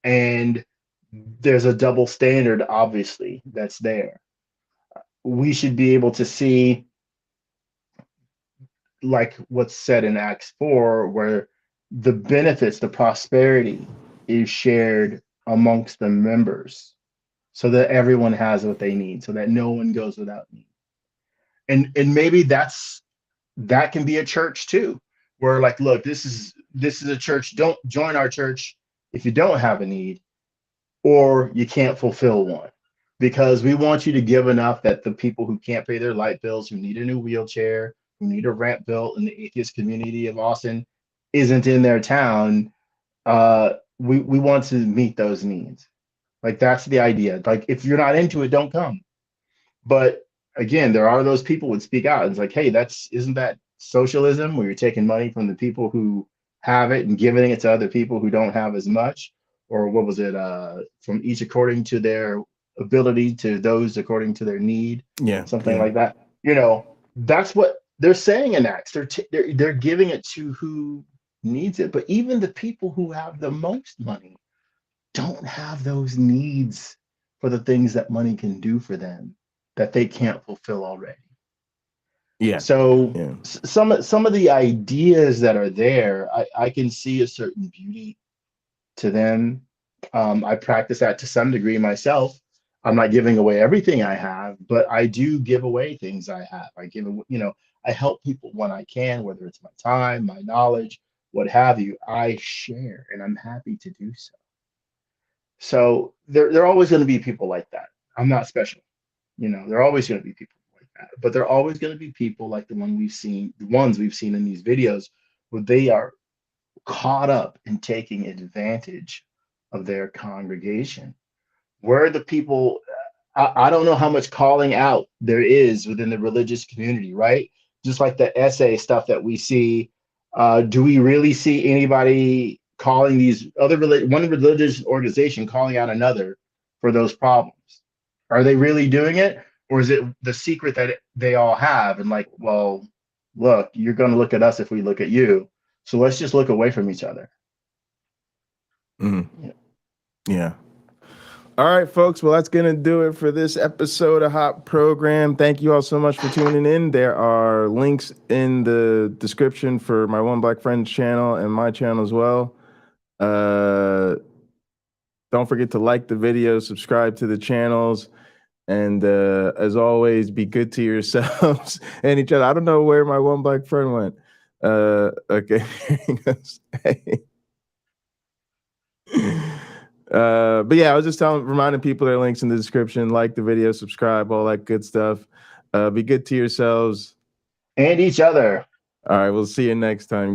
And there's a double standard, obviously, that's there. We should be able to see, like what's said in Acts 4, where the benefits, the prosperity is shared amongst the members so that everyone has what they need, so that no one goes without need. And maybe that can be a church too, where like, look, this is a church. Don't join our church if you don't have a need or you can't fulfill one, because we want you to give enough that the people who can't pay their light bills, who need a new wheelchair, who need a ramp built in the atheist community of Austin, isn't in their town. We want to meet those needs. Like, that's the idea. Like, if you're not into it, don't come. But again, there are those people who would speak out. It's like, hey, isn't that socialism, where you're taking money from the people who have it and giving it to other people who don't have as much? Or what was it? From each according to their ability to those according to their need. Yeah, something like that. That's what they're saying in Acts. They're giving it to who needs it. But even the people who have the most money don't have those needs for the things that money can do for them that they can't fulfill already. Yeah. So some of the ideas that are there, I can see a certain beauty to them. I practice that to some degree myself. I'm not giving away everything I have, but I do give away things I have. I help people when I can, whether it's my time, my knowledge, what have you. I share, and I'm happy to do so. So there are always going to be people like that. I'm not special. There are always going to be people like that, but there are always going to be people like the ones we've seen in these videos, where they are caught up in taking advantage of their congregation. Where the people, I don't know how much calling out there is within the religious community, right? Just like the essay stuff that we see. Do we really see anybody calling these one religious organization calling out another for those problems? Are they really doing it? Or is it the secret that they all have? And like, well, look, you're going to look at us if we look at you. So let's just look away from each other. Mm-hmm. Yeah. All right, folks. Well, that's going to do it for this episode of Hot Program. Thank you all so much for tuning in. There are links in the description for my One Black Friends channel and my channel as well. Don't forget to like the video, subscribe to the channels, and as always, be good to yourselves and each other. I don't know where my One Black Friend went. Okay, here he goes. Hey. But yeah, I was just reminding people there are links in the description. Like the video, subscribe, all that good stuff. Be good to yourselves and each other. All right, we'll see you next time.